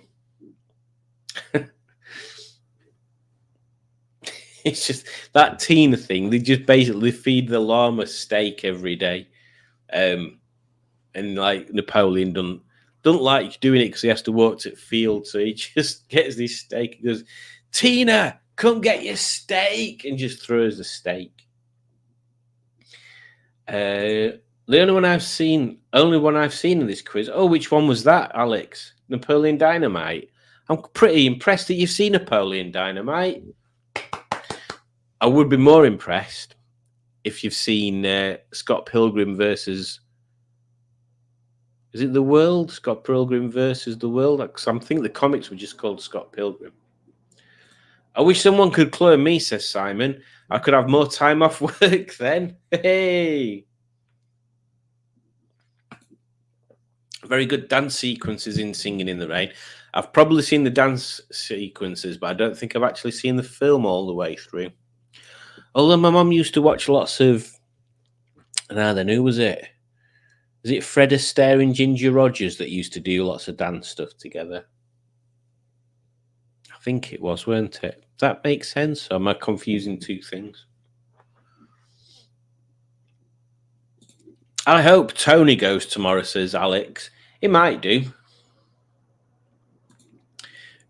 It's just that Tina thing. They just basically feed the llama steak every day, and like Napoleon doesn't like doing it because he has to walk to the field, so he just gets this steak. He goes, "Tina, come get your steak," and just throws the steak. The only one I've seen in this quiz. Oh, which one was that, Alex? Napoleon Dynamite. I'm pretty impressed that you've seen Napoleon Dynamite. I would be more impressed if you've seen Scott Pilgrim versus. Is it The World? Scott Pilgrim versus The World? I think the comics were just called Scott Pilgrim. I wish someone could clone me, says Simon. I could have more time off work then. Hey! Very good dance sequences in Singing in the Rain. I've probably seen the dance sequences, but I don't think I've actually seen the film all the way through. Although my mum used to watch lots of... Now then, who was it? Was it Fred Astaire and Ginger Rogers that used to do lots of dance stuff together? I think it was, weren't it? Does that make sense? Or am I confusing two things? I hope Tony goes tomorrow, says Alex. He might do.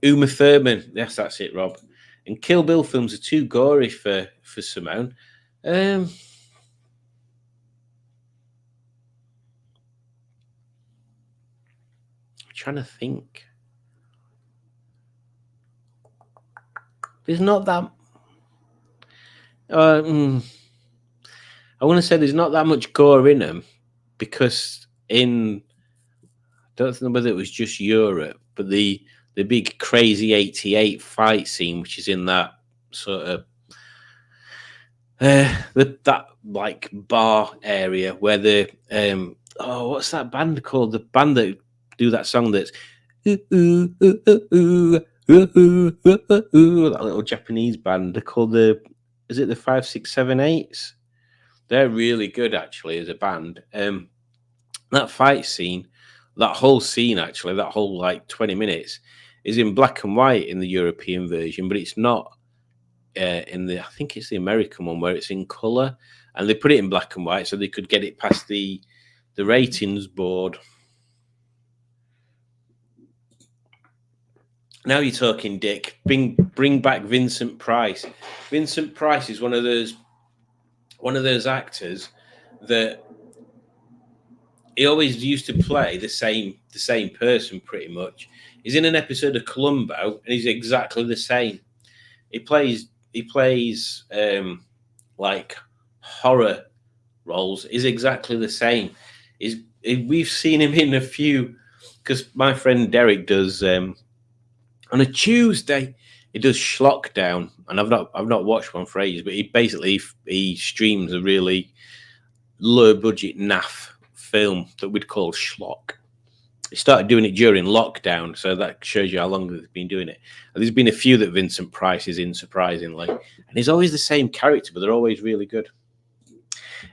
Uma Thurman. Yes, that's it, Rob. And Kill Bill films are too gory for Simone. I'm trying to think. There's not that. I want to say there's not that much gore in them because I don't know whether it was just Europe, but the big crazy 88 fight scene, which is in that sort of that like bar area where the what's that band called? The band that do that song that's that little Japanese band. They're called is it the 5678s? They're really good actually as a band. That fight scene, that whole scene actually, that whole like 20 minutes is in black and white in the European version, but it's not I think it's the American one where it's in color, and they put it in black and white so they could get it past the ratings board. Now you're talking, Dick. Bring back Vincent Price. Vincent Price is one of those actors that he always used to play the same person pretty much. He's in an episode of Columbo and he's exactly the same. He plays like horror roles. He's exactly the same. We've seen him in a few, because my friend Derek does on a Tuesday he does Schlockdown, and I've not watched one for ages, but he streams a really low budget naff film that we'd call schlock. He started doing it during lockdown, so that shows you how long they've been doing it. And there's been a few that Vincent Price is in, surprisingly, and he's always the same character, but they're always really good.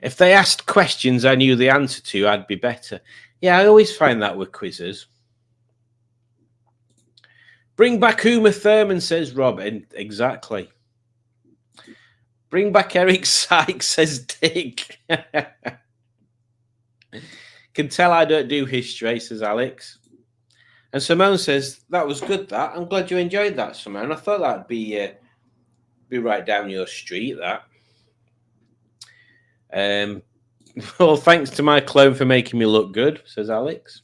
If they asked questions I knew the answer to, I'd be better. Yeah, I always find that with quizzes. Bring back Uma Thurman, says Rob. And exactly. Bring back Eric Sykes, says Dick. Can tell I don't do history, says Alex. And Simone says, that was good, that. I'm glad you enjoyed that, Simone. I thought that'd be right down your street, that. Well, thanks to my clone for making me look good, says Alex.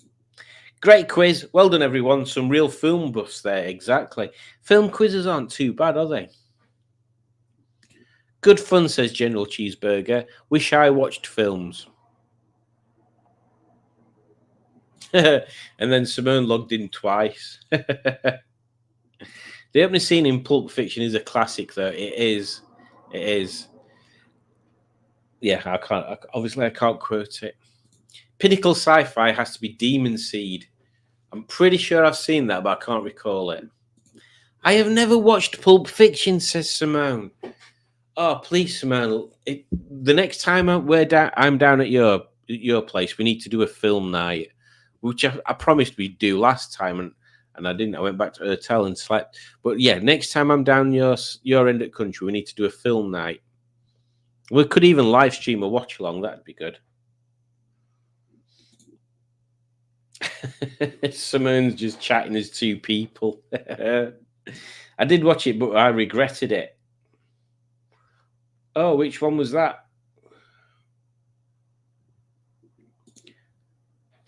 Great quiz. Well done, everyone. Some real film buffs there, exactly. Film quizzes aren't too bad, are they? Good fun, says General Cheeseburger. Wish I watched films. And then Simone logged in twice. The opening scene in Pulp Fiction is a classic, though. It is. Yeah, I can't quote it. Pinnacle Sci-Fi has to be Demon Seed. I'm pretty sure I've seen that, but I can't recall it. I have never watched Pulp Fiction, says Simone. Oh, please, Simone. The next time I'm down at your place, we need to do a film night which I promised we'd do last time, and I didn't. I went back to the hotel and slept. But yeah, next time I'm down your end of the country, we need to do a film night. We could even live stream a watch along. That'd be good. Simone's just chatting as two people. I did watch it, but I regretted it. Oh, which one was that?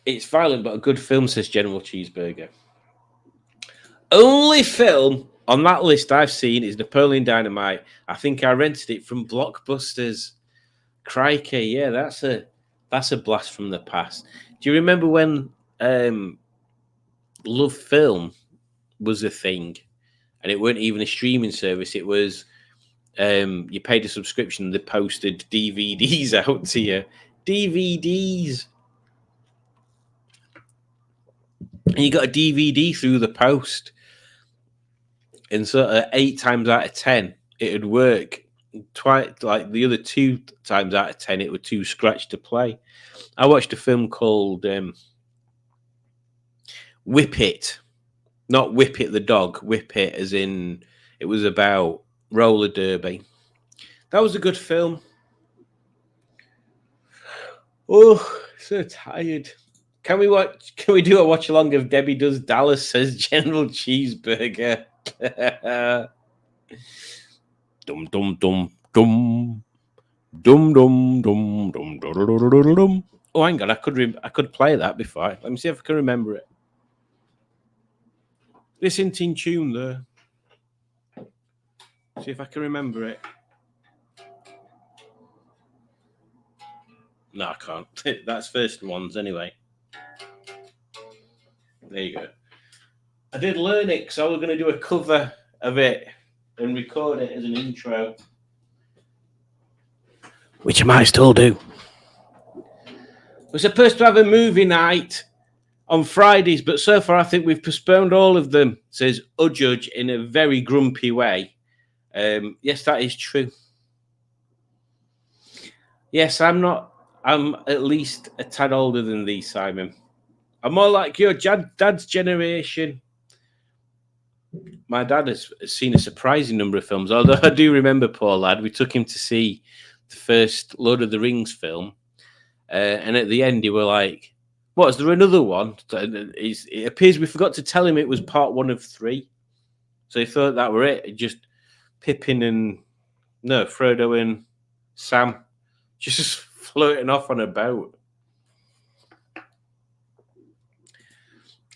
It's violent, but a good film, says General Cheeseburger. Only film on that list I've seen is Napoleon Dynamite. I think I rented it from Blockbusters. Crikey, yeah, that's a blast from the past. Do you remember when Love Film was a thing, and it weren't even a streaming service? It was you paid a subscription, they posted DVDs out to you. DVDs. And you got a DVD through the post. And so 8 times out of 10, it would work. Twice, like the other 2 times out of 10, it was too scratched to play. I watched a film called Whip It. Not Whip It the dog. Whip It as in it was about roller derby. That was a good film. Oh, so tired. Can we do a watch along of Debbie Does Dallas, says General Cheeseburger. Dum dum dum dum dum dum dum dum dum dum. Oh, hang on, I could play that before. Let me see if I can remember it. This isn't in tune there. See if I can remember it. No, I can't. That's first ones anyway. There you go. I did learn it because I was going to do a cover of it and record it as an intro, which I might still do. We're supposed to have a movie night on Fridays, but so far I think we've postponed all of them, says Udjudge in a very grumpy way. Yes, that is true. Yes, I'm at least a tad older than thee, Simon. I'm more like your dad's generation. My dad has seen a surprising number of films, although I do remember, poor lad, we took him to see the first Lord of the Rings film, and at the end he were like, what, is there another one? It appears we forgot to tell him it was part 1 of 3. So he thought that were it. Just Frodo and Sam just floating off on a boat.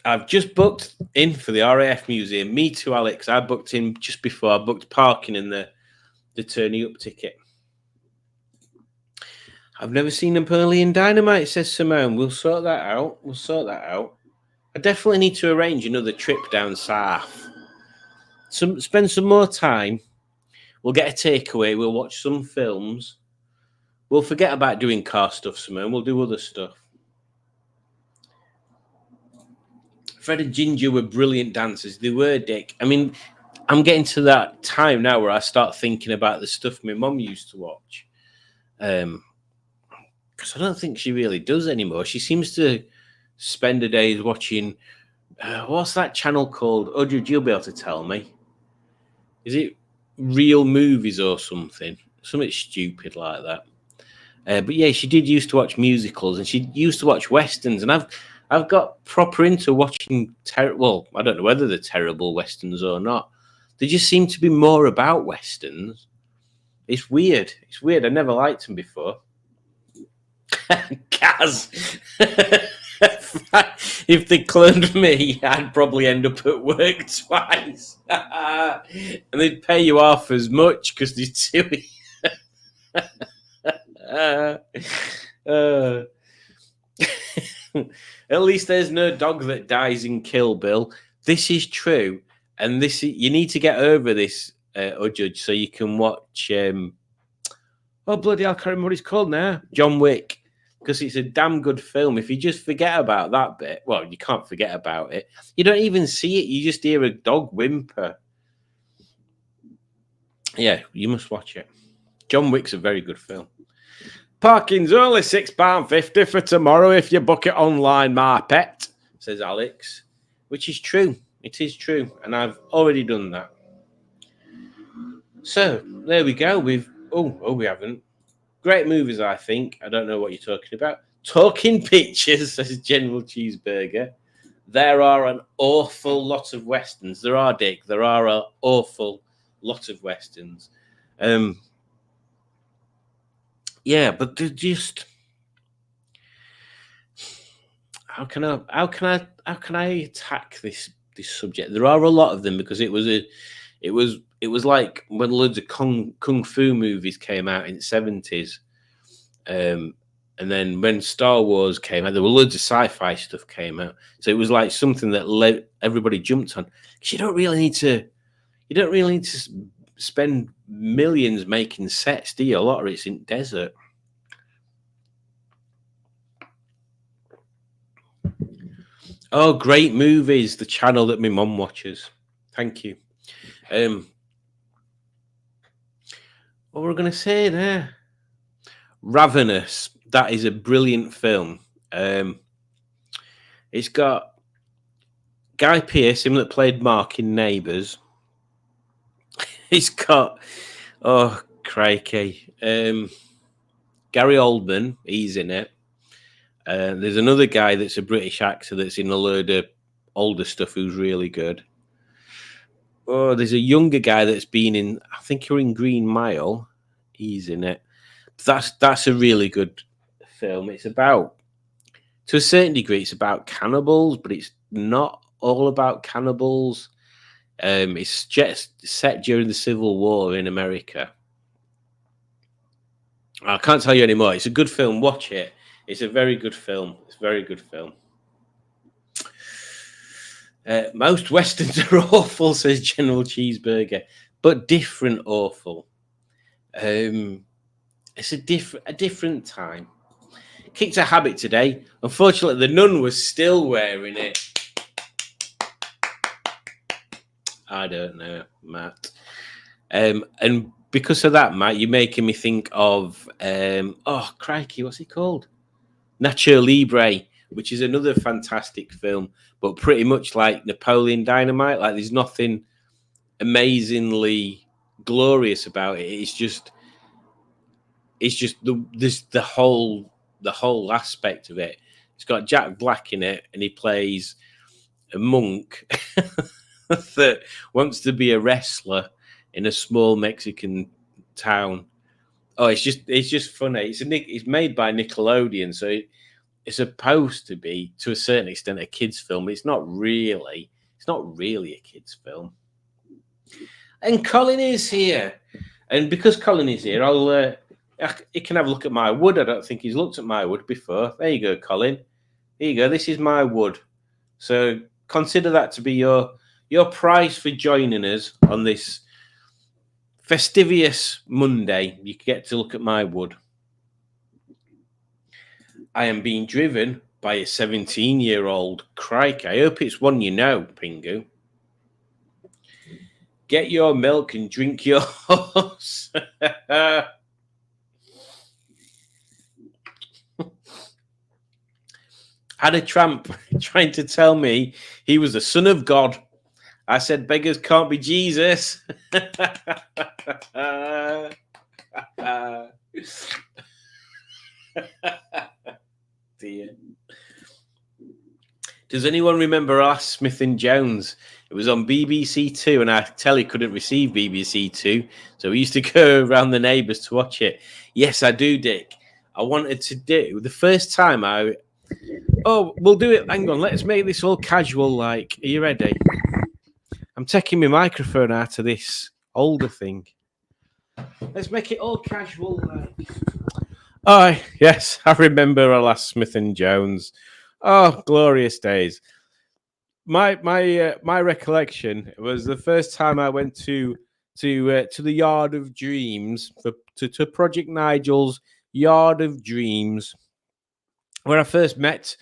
I've just booked in for the RAF Museum. Me too, Alex. I booked in just before I booked parking and the turning up ticket. I've never seen Napoleon Dynamite, says Simone. We'll sort that out. I definitely need to arrange another trip down south. Spend some more time. We'll get a takeaway. We'll watch some films. We'll forget about doing car stuff, Simone. We'll do other stuff. Fred and Ginger were brilliant dancers. They were, Dick. I mean, I'm getting to that time now where I start thinking about the stuff my mum used to watch. Because I don't think she really does anymore. She seems to spend her days watching... what's that channel called? Udjudge, you'll be able to tell me. Is it Real Movies or something? Something stupid like that. But yeah, she did used to watch musicals and she used to watch westerns. And I've got proper into watching I don't know whether they're terrible westerns or not. They just seem to be more about westerns. It's weird. I never liked them before. Kaz. If they cloned me, I'd probably end up at work twice. And they'd pay you half as much because they're too... At least there's no dog that dies in Kill Bill. This is true, and you need to get over this, Udjudge, so you can watch. Oh bloody hell! I can't remember what it's called now. John Wick, because it's a damn good film. If you just forget about that bit, well, you can't forget about it. You don't even see it. You just hear a dog whimper. Yeah, you must watch it. John Wick's a very good film. Parking's only £6.50 for tomorrow if you book it online, my pet. says Alex, which is true. It is true, and I've already done that. So there we go. We haven't. Great movies, I think. I don't know what you're talking about. Talking pictures, says General Cheeseburger. There are an awful lot of westerns. There are, Dick. There are an awful lot of westerns. Yeah, but they're just. How can I attack this subject? There are a lot of them because it was like when loads of kung fu movies came out in the 70s. And then when Star Wars came out, there were loads of sci-fi stuff came out. So it was like something that everybody jumped on. Because you don't really need to spend millions making sets, do you? A lot of it's in desert. Oh, great movies! The channel that my mum watches. Thank you. What we're going to say there? Ravenous. That is a brilliant film. It's got Guy Pearce, him that played Mark in Neighbours. It's got, oh, crikey. Gary Oldman, he's in it. There's another guy that's a British actor that's in a load of older stuff who's really good. Oh, there's a younger guy that's been in, I think you're in Green Mile. He's in it. That's a really good film. It's about, to a certain degree, it's about cannibals, but it's not all about cannibals. It's just set during the Civil War in America. I can't tell you anymore. It's a good film. Watch it. It's a very good film. It's a very good film. Most westerns are awful, says General Cheeseburger, but different awful. It's a different time. Kicked a habit today. Unfortunately, the nun was still wearing it. I don't know, Matt. And because of that, Matt, you're making me think of oh crikey, what's it called? Nacho Libre, which is another fantastic film, but pretty much like Napoleon Dynamite. Like there's nothing amazingly glorious about it. It's just the whole aspect of it. It's got Jack Black in it, and he plays a monk that wants to be a wrestler in a small Mexican town. Oh, it's just funny. It's made by Nickelodeon, so it's supposed to be, to a certain extent, a kids' film. It's not really a kids' film. And Colin is here, and because Colin is here, he can have a look at my wood. I don't think he's looked at my wood before. There you go, Colin. There you go. This is my wood. So consider that to be your prize for joining us on this Festivious Monday. You get to look at my wood. I am being driven by a 17-year-old. Crike, I hope it's one you know, Pingu. Get your milk and drink your horse. Had a tramp trying to tell me he was the son of God. I said, beggars can't be Jesus. Dear. Does anyone remember our Smith and Jones? It was on BBC Two, and our telly couldn't receive BBC Two, so we used to go around the neighbours to watch it. Yes, I do, Dick. I wanted to do the first time Oh, we'll do it. Hang on, let's make this all casual. Like, are you ready? I'm taking my microphone out of this older thing. Let's make it all casual. Oh, yes, I remember our last Smith and Jones. Oh, glorious days. My recollection was the first time I went to the Yard of Dreams to Project Nigel's Yard of Dreams, where I first met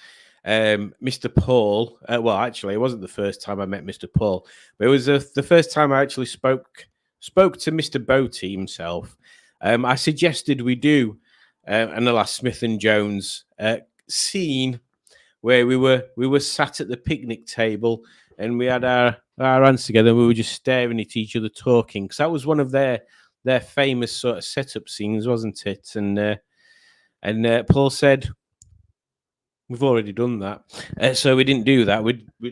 Mr. Paul. Well, actually, it wasn't the first time I met Mr. Paul, but it was the first time I actually spoke to Mr. Boaty himself. I suggested we do an last Smith and Jones scene where we were sat at the picnic table and we had our hands together and we were just staring at each other talking, because that was one of their famous sort of setup scenes, wasn't it? And Paul said, "We've already done that," so we didn't do that.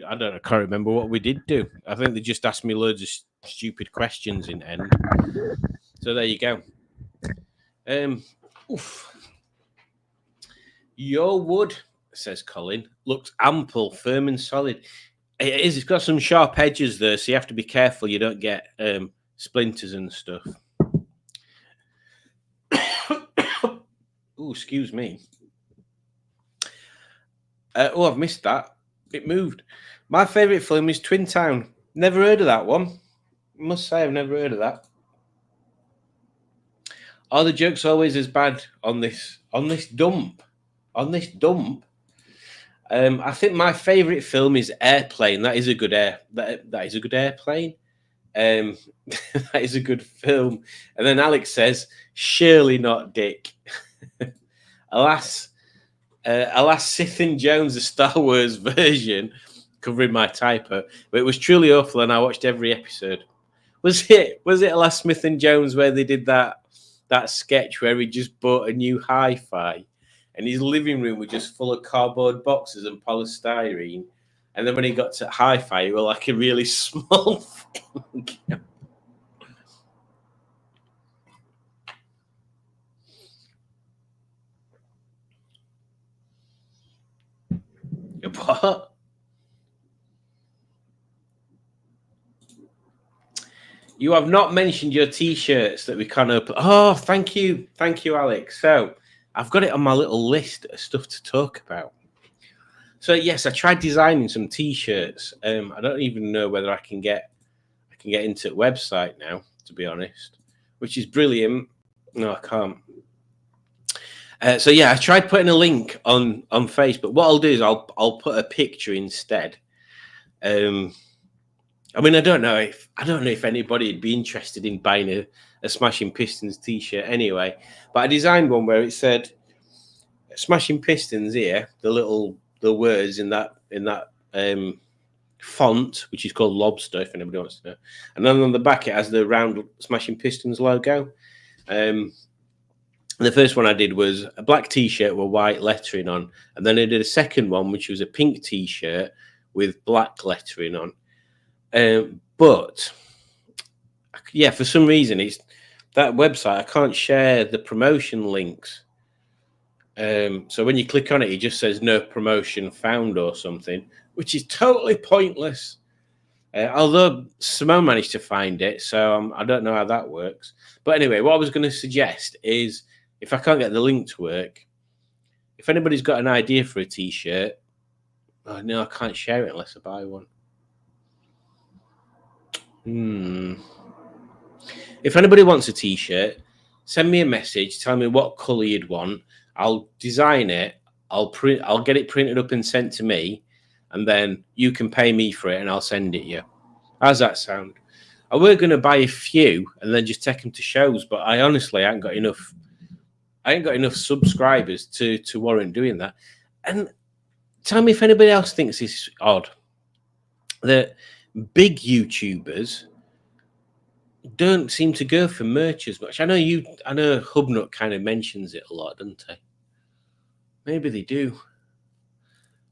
I can't remember what we did do. I think they just asked me loads of stupid questions in end. So there you go. Oof. Your wood, says Colin, looks ample, firm and solid. It is. It's got some sharp edges there, so you have to be careful you don't get splinters and stuff. Oh, excuse me. I've missed that. It moved. My favourite film is Twin Town. Never heard of that one. Must say I've never heard of that. Are the jokes always as bad on this dump? On this dump? I think my favourite film is Airplane. That is a good that is a good airplane. That is a good film. And then Alex says, surely not Dick. Alas, Sith and Jones, the Star Wars version, covering my typo, but it was truly awful, and I watched every episode. Was it Alas Smith and Jones where they did that sketch where he just bought a new hi-fi and his living room was just full of cardboard boxes and polystyrene, and then when he got to hi-fi, it was like a really small thing. What? You have not mentioned your T-shirts that we can't open. Oh, thank you, Alex. So I've got it on my little list of stuff to talk about. So yes, I tried designing some T-shirts. I don't even know whether I can get into the website now, to be honest, which is brilliant. No, I can't. So yeah, I tried putting a link on Facebook. What I'll do is I'll put a picture instead. I mean, I don't know if anybody would be interested in buying a Smashing Pistons T-shirt anyway. But I designed one where it said Smashing Pistons here, the words in that font, which is called Lobster, if anybody wants to know. And then on the back it has the round Smashing Pistons logo. The first one I did was a black T-shirt with white lettering on, and then I did a second one which was a pink T-shirt with black lettering on. But yeah, for some reason it's that website, I can't share the promotion links. So when you click on it, it just says no promotion found or something, which is totally pointless. Although Simone managed to find it, so I don't know how that works. But anyway, what I was going to suggest is, if I can't get the link to work, if anybody's got an idea for a T-shirt, oh no, I can't share it unless I buy one. If anybody wants a T-shirt, send me a message. Tell me what colour you'd want. I'll design it. I'll get it printed up and sent to me, and then you can pay me for it, and I'll send it you. How's that sound? I were going to buy a few and then just take them to shows, but I honestly ain't got enough. I ain't got enough subscribers to warrant doing that. And tell me if anybody else thinks this is odd. The big YouTubers don't seem to go for merch as much. I know Hubnut kind of mentions it a lot, doesn't he? Maybe they do.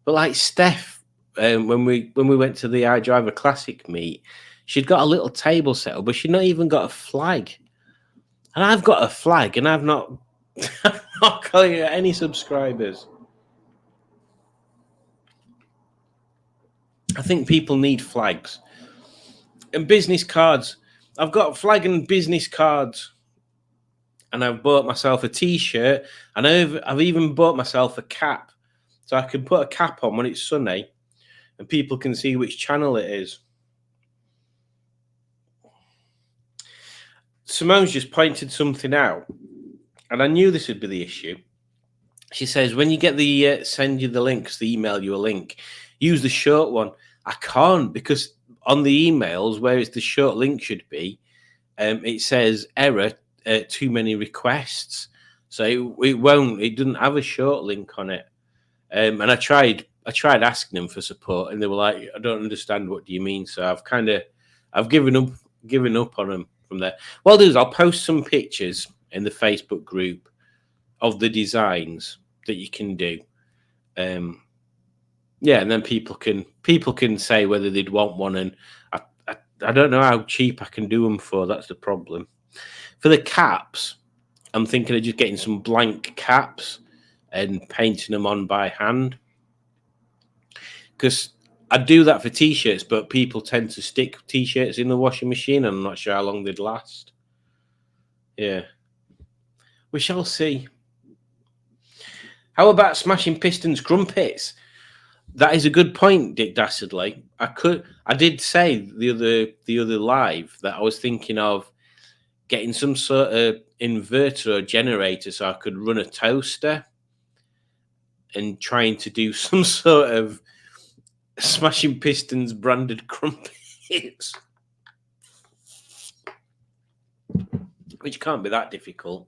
But like Steph, when we went to the iDriver Classic meet, she'd got a little table set up, but she'd not even got a flag. And I've got a flag, and I'm not calling it any subscribers. I think people need flags and business cards. I've got flag and business cards, and I've bought myself a T-shirt, and I've even bought myself a cap, so I can put a cap on when it's sunny, and people can see which channel it is. Simone's just pointed something out, and I knew this would be the issue. She says, when you get the send you the links, they email you a link, use the short one. I can't, because on the emails where it's the short link should be, it says error, too many requests. So it doesn't have a short link on it. And I tried I tried asking them for support, and they were like, "I don't understand. What do you mean?" So I've given up on them from there. What I'll do is I'll post some pictures in the Facebook group of the designs that you can do. Yeah, and then people can say whether they'd want one, and I don't know how cheap I can do them for. That's the problem. For the caps, I'm thinking of just getting some blank caps and painting them on by hand, because I do that for t-shirts, but people tend to stick t-shirts in the washing machine, and I'm not sure how long they'd last. Yeah, we shall see. How about Smashing Pistons crumpets? That is a good point, Dick Dastardly. I did say the other live that I was thinking of getting some sort of inverter or generator so I could run a toaster and trying to do some sort of Smashing Pistons branded crumpets, which can't be that difficult.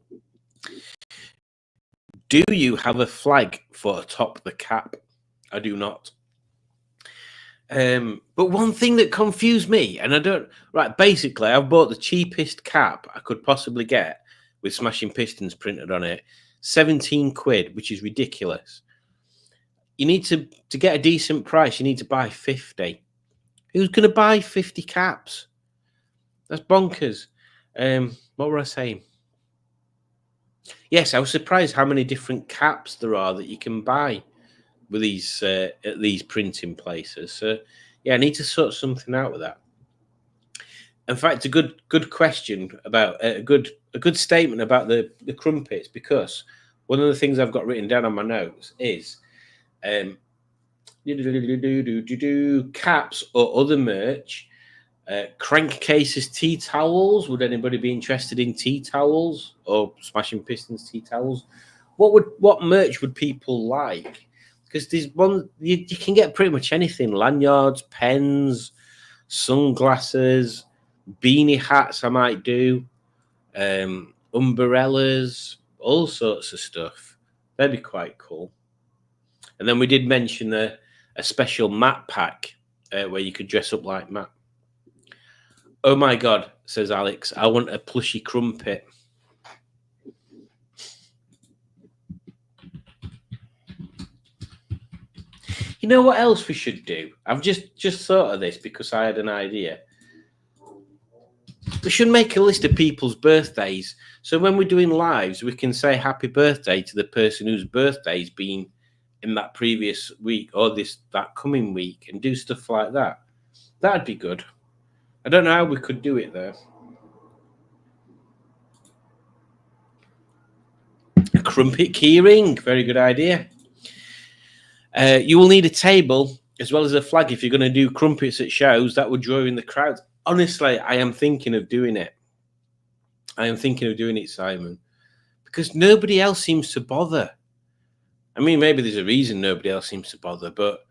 Do you have a flag for atop the cap? I do not. But one thing that confused me, and I don't, right, basically, I've bought the cheapest cap I could possibly get with Smashing Pistons printed on it, 17 quid, which is ridiculous. You need to get a decent price, you need to buy 50. Who's going to buy 50 caps? That's bonkers. What were I saying? Yes, I was surprised how many different caps there are that you can buy with these at these printing places. So yeah, I need to sort something out with that. In fact, a good question about a good statement about the crumpets, because one of the things I've got written down on my notes is caps or other merch, crankcases, tea towels. Would anybody be interested in tea towels or Smashing Pistons tea towels? What merch would people like? Because there's one you can get pretty much anything: lanyards, pens, sunglasses, beanie hats. I might do umbrellas, all sorts of stuff. That'd be quite cool. And then we did mention a special Matt pack where you could dress up like Matt. Oh my God, says Alex, I want a plushy crumpet. You know what else we should do? I've just thought of this because I had an idea. We should make a list of people's birthdays. So when we're doing lives, we can say happy birthday to the person whose birthday's been in that previous week or that coming week, and do stuff like that. That'd be good. I don't know how we could do it though. A crumpet keyring, very good idea. You will need a table as well as a flag if you're going to do crumpets at shows. That would draw in the crowd. Honestly, I am thinking of doing it. Simon, because nobody else seems to bother. I mean, maybe there's a reason nobody else seems to bother, but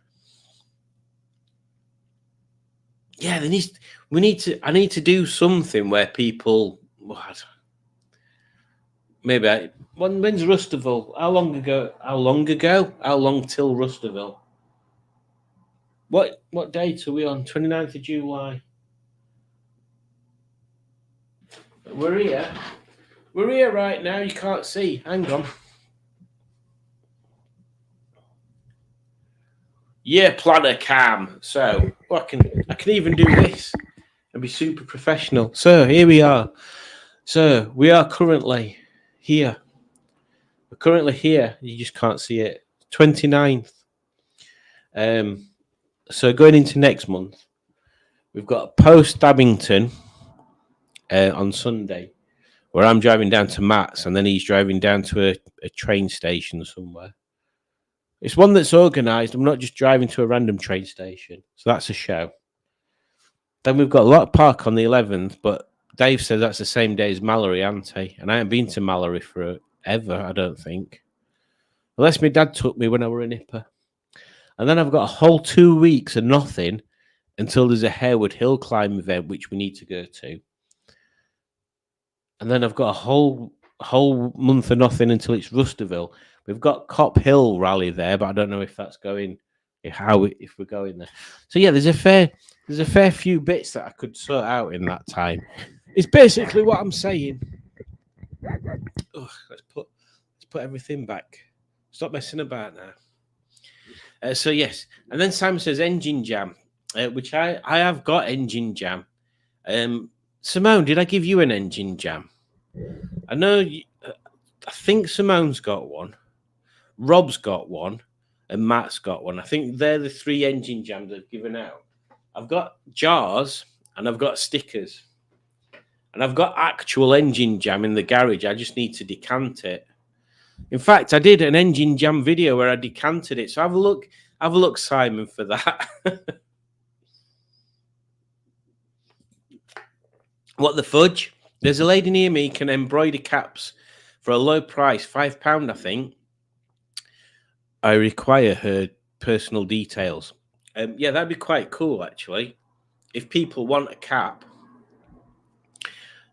yeah, I need to do something where people. Maybe when's Rusterville? How long ago? How long till Rusterville? What date are we on? 29th of July. We're here. We're here right now. You can't see. Hang on. Yeah, planner cam. So I can even do this and be super professional. So here we are. So we are currently here. We're currently here. You just can't see it. 29th. So going into next month, we've got post Abington on Sunday, where I'm driving down to Matt's, and then he's driving down to a train station somewhere. It's one that's organised. I'm not just driving to a random train station. So that's a show. Then we've got Lock Park on the 11th, but Dave said that's the same day as Mallory, hasn't he? And I haven't been to Mallory forever, I don't think. Unless my dad took me when I were a nipper. And then I've got a whole 2 weeks of nothing until there's a Harewood Hill climb event, which we need to go to. And then I've got a whole month of nothing until it's Rusterville. We've got Cop Hill rally there, but I don't know if that's going if we're going there. So yeah, there's a fair few bits that I could sort out in that time. It's basically what I'm saying. Ugh, let's put everything back. Stop messing about now. So yes, and then Simon says engine jam, which I have got engine jam. Simone, did I give you an engine jam? I know. I think Simone's got one. Rob's got one, and Matt's got one. I think they're the 3 engine jams I've given out. I've got jars and I've got stickers, and I've got actual engine jam in the garage. I just need to decant it. In fact, I did an engine jam video where I decanted it. So have a look, Simon, for that. What the fudge? There's a lady near me can embroider caps for a low price, £5, I think. I require her personal details. Yeah, that'd be quite cool, actually. If people want a cap,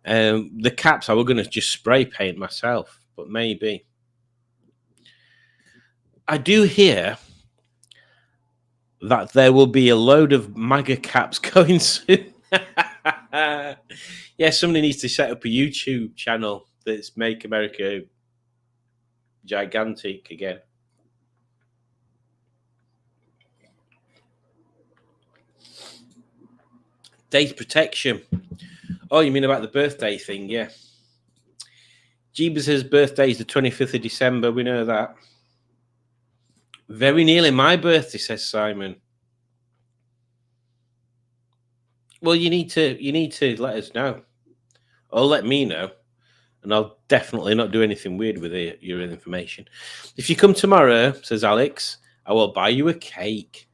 the caps I were going to just spray paint myself, but maybe. I do hear that there will be a load of MAGA caps going soon. Yeah, somebody needs to set up a YouTube channel that's Make America Gigantic again. Date protection. Oh, you mean about the birthday thing? Yeah. Jeebus' birthday is the 25th of December. We know that. Very nearly my birthday, says Simon. Well, you need to let us know, or let me know, and I'll definitely not do anything weird with your information. If you come tomorrow, says Alex, I will buy you a cake.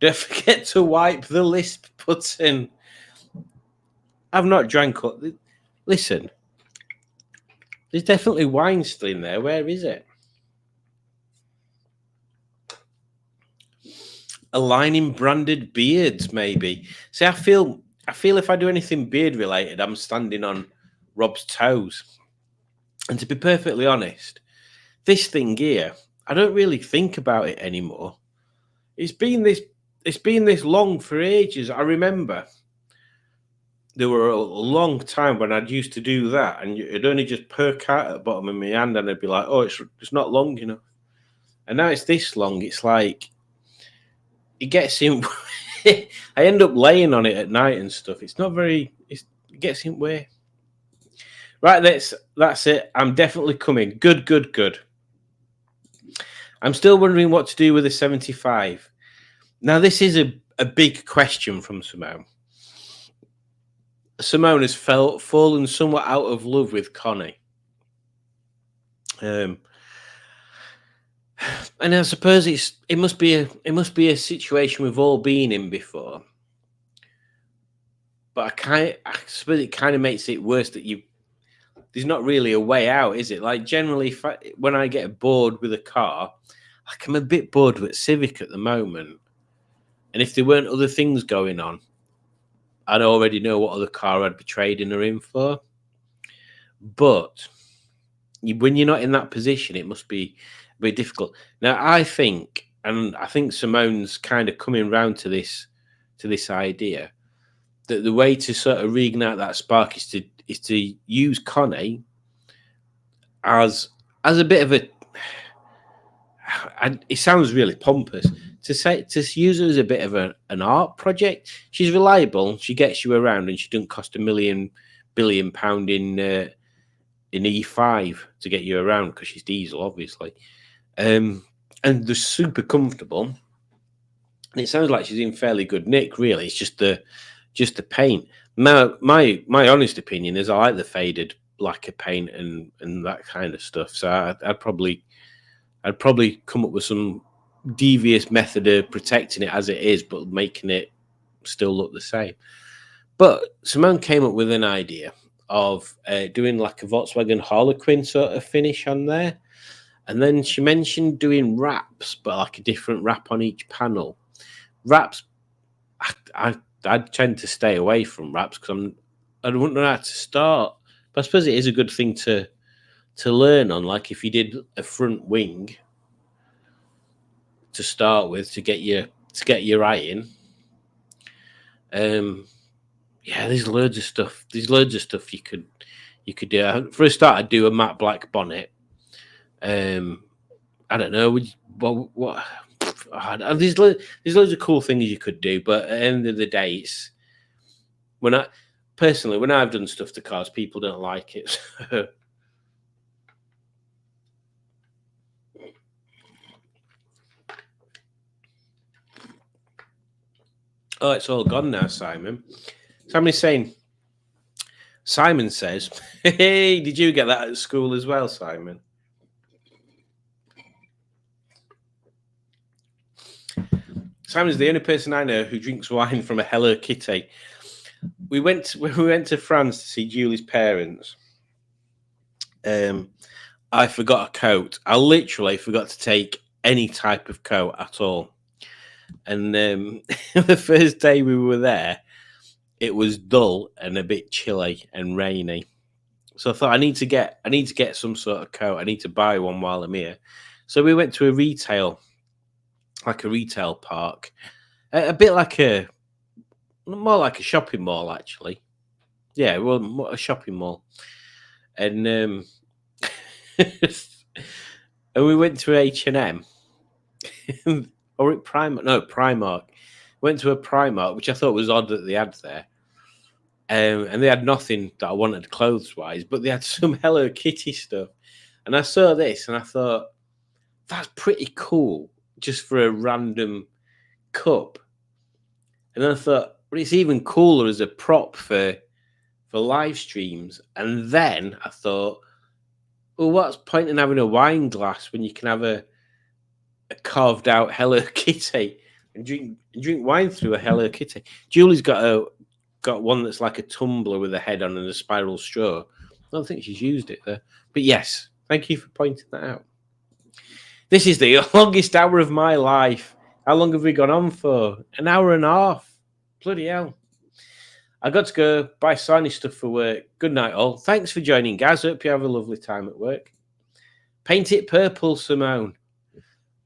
Don't forget to wipe the lisp button. I've not drank. Listen, there's definitely wine still in there. Where is it? Aligning branded beards, maybe. See, I feel if I do anything beard related, I'm standing on Rob's toes. And to be perfectly honest, this thing here, I don't really think about it anymore. It's been this long for ages. I remember there were a long time when I'd used to do that, and it'd only just perk out at the bottom of my hand, and I'd be like, "Oh, it's not long enough." And now it's this long. It's like it gets in. I end up laying on it at night and stuff. It's not very. It gets in way. Right, that's it. I'm definitely coming. Good. I'm still wondering what to do with the 75. Now, this is a big question from Simone. Simone has fallen somewhat out of love with Connie. And I suppose it must be a situation we've all been in before. But I suppose it kind of makes it worse that there's not really a way out, is it? Like generally, when I get bored with a car, like I'm a bit bored with Civic at the moment. And if there weren't other things going on, I'd already know what other car I'd be trading her in for. But when you're not in that position, it must be very difficult. Now, I think Simone's kind of coming round to this idea that the way to sort of reignite that spark is to use Connie as a bit of a. It sounds really pompous to use her as a bit of an art project. She's reliable. She gets you around, and she doesn't cost £1 billion in E5 to get you around because she's diesel, obviously. And they're super comfortable. And it sounds like she's in fairly good nick. Really, it's just the paint. Now, my honest opinion is I like the faded lacquer paint and that kind of stuff. So I'd probably come up with some devious method of protecting it as it is, but making it still look the same. But Simone came up with an idea of doing like a Volkswagen Harlequin sort of finish on there. And then she mentioned doing wraps, but like a different wrap on each panel. Wraps, I tend to stay away from wraps because I don't know how to start. But I suppose it is a good thing to learn on. Like if you did a front wing, to start with to get you right in. Yeah, there's loads of stuff. There's loads of stuff you could do. For a start, I'd do a matte black bonnet. I don't know. What? There's loads of cool things you could do, but at the end of the day, it's when I've done stuff to cars, people don't like it. Oh, it's all gone now, Simon. Somebody's saying, Simon says, hey, did you get that at school as well, Simon? Simon's the only person I know who drinks wine from a Hello Kitty. When we went to France to see Julie's parents, I forgot a coat. I literally forgot to take any type of coat at all. And the first day we were there, it was dull and a bit chilly and rainy. So I thought I need to get some sort of coat. I need to buy one while I'm here. So we went to a retail park, a bit like more like a shopping mall, actually. Yeah, well, a shopping mall, and and we went to H&M or Primark. No, Primark. Went to a Primark, which I thought was odd that they had there. And they had nothing that I wanted clothes-wise, but they had some Hello Kitty stuff. And I saw this, and I thought, that's pretty cool, just for a random cup. And then I thought, well, it's even cooler as a prop for live streams. And then I thought, well, what's the point in having a wine glass when you can have a carved out Hello Kitty and drink wine through a Hello Kitty? Julie's got one that's like a tumbler with a head on and a spiral straw. I don't think she's used it there. But yes, thank you for pointing that out. This is the longest hour of my life. How long have we gone on for? An hour and a half. Bloody hell. I got to go buy Sony stuff for work. Good night, all. Thanks for joining, guys. Hope you have a lovely time at work. Paint it purple, Simone.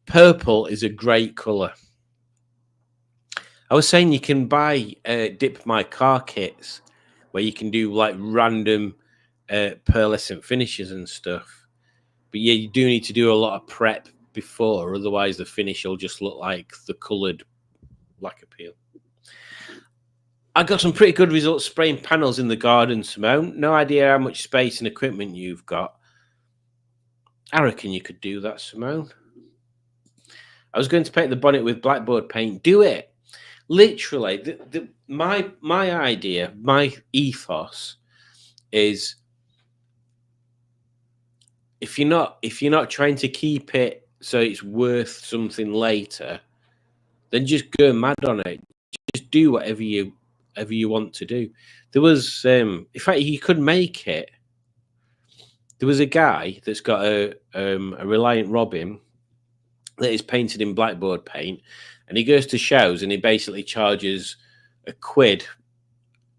Purple is a great colour. I was saying you can buy Dip My Car kits where you can do like random pearlescent finishes and stuff. But yeah, you do need to do a lot of prep before, otherwise the finish will just look like the coloured black appeal. I got some pretty good results spraying panels in the garden, Simone. No idea how much space and equipment you've got. I reckon you could do that, Simone. I was going to paint the bonnet with blackboard paint. Do it. Literally, my idea, my ethos is if you're not trying to keep it so it's worth something later, then just go mad on it. Just do whatever you want to do. There was, in fact, you could make it. There was a guy that's got a Reliant Robin that is painted in blackboard paint, and he goes to shows and he basically charges £1,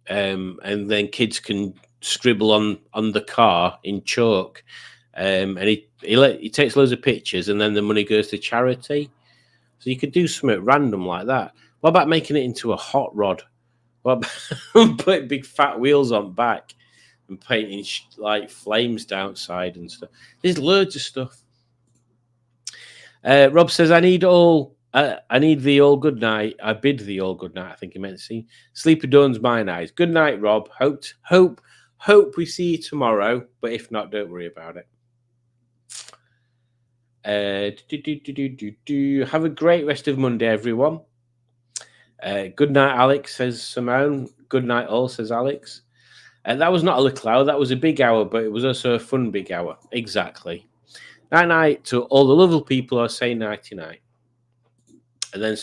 and then kids can scribble on the car in chalk, and he takes loads of pictures, and then the money goes to charity. So you could do something random like that. What about making it into a hot rod? What about putting big fat wheels on back and painting like flames downside and stuff? There's loads of stuff. Rob says, I need the all good night. I bid the all good night. I think he meant to see. Sleep adorns mine eyes. Good night, Rob. Hope we see you tomorrow. But if not, don't worry about it. Have a great rest of Monday, everyone. Good night, Alex, says Simone. Good night, all, says Alex. That was not a little hour. That was a big hour, but it was also a fun big hour. Exactly. Night to all the lovely people who are saying nighty-night. And then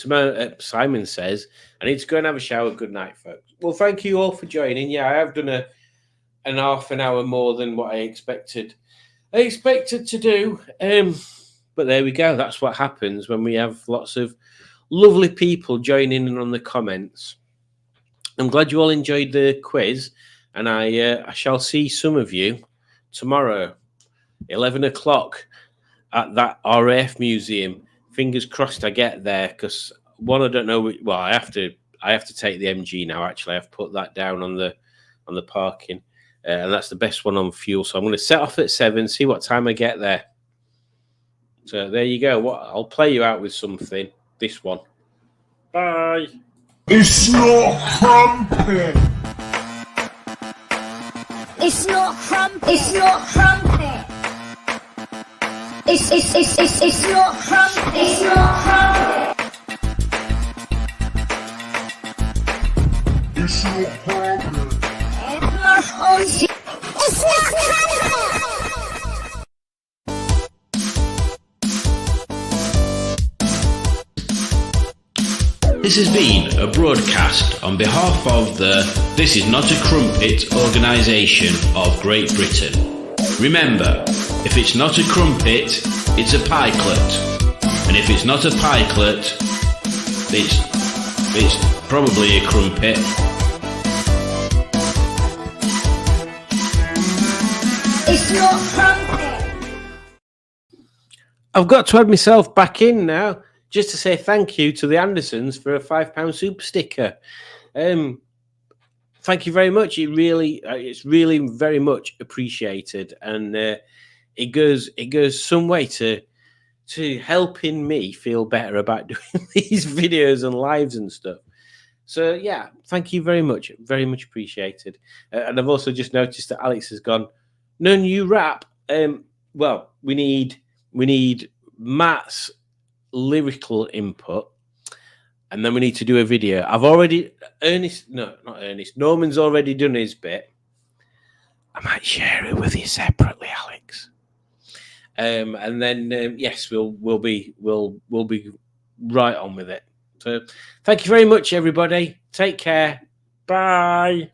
Simon says, I need to go and have a shower. Good night, folks. Well, thank you all for joining. Yeah, I have done an half an hour more than what I expected to do. But there we go. That's what happens when we have lots of lovely people joining in on the comments. I'm glad you all enjoyed the quiz, and I shall see some of you tomorrow, 11 o'clock, at that RAF museum. fingers crossed I get there, because one, I don't know. Well, I have to take the MG now. Actually, I've put that down on the parking, and that's the best one on fuel. So I'm going to set off at 7, see what time I get there. So there you go. I'll play you out with something. This one. Bye. It's not crumpet. It's not crumpet. It's not crumpet. It's not crumpet. It's not crumpet. It's not crumpet. It's not crumpet. This has been a broadcast on behalf of the This Is Not a Crumpet organisation of Great Britain. Remember, if it's not a crumpet, it's a pikelet. And if it's not a pikelet, it's probably a crumpet. It's not crumpet. I've got to add myself back in now, just to say thank you to the Andersons for a £5 super sticker. Thank you very much. It's really very much appreciated, and it goes some way to helping me feel better about doing these videos and lives and stuff. So yeah, thank you very much appreciated. And I've also just noticed that Alex has gone, no new rap. Well, we need Matt's lyrical input, and then we need to do a video. Norman's already done his bit. I might share it with you separately, Alex. And then yes, we'll be right on with it. So thank you very much, everybody. Take care. Bye.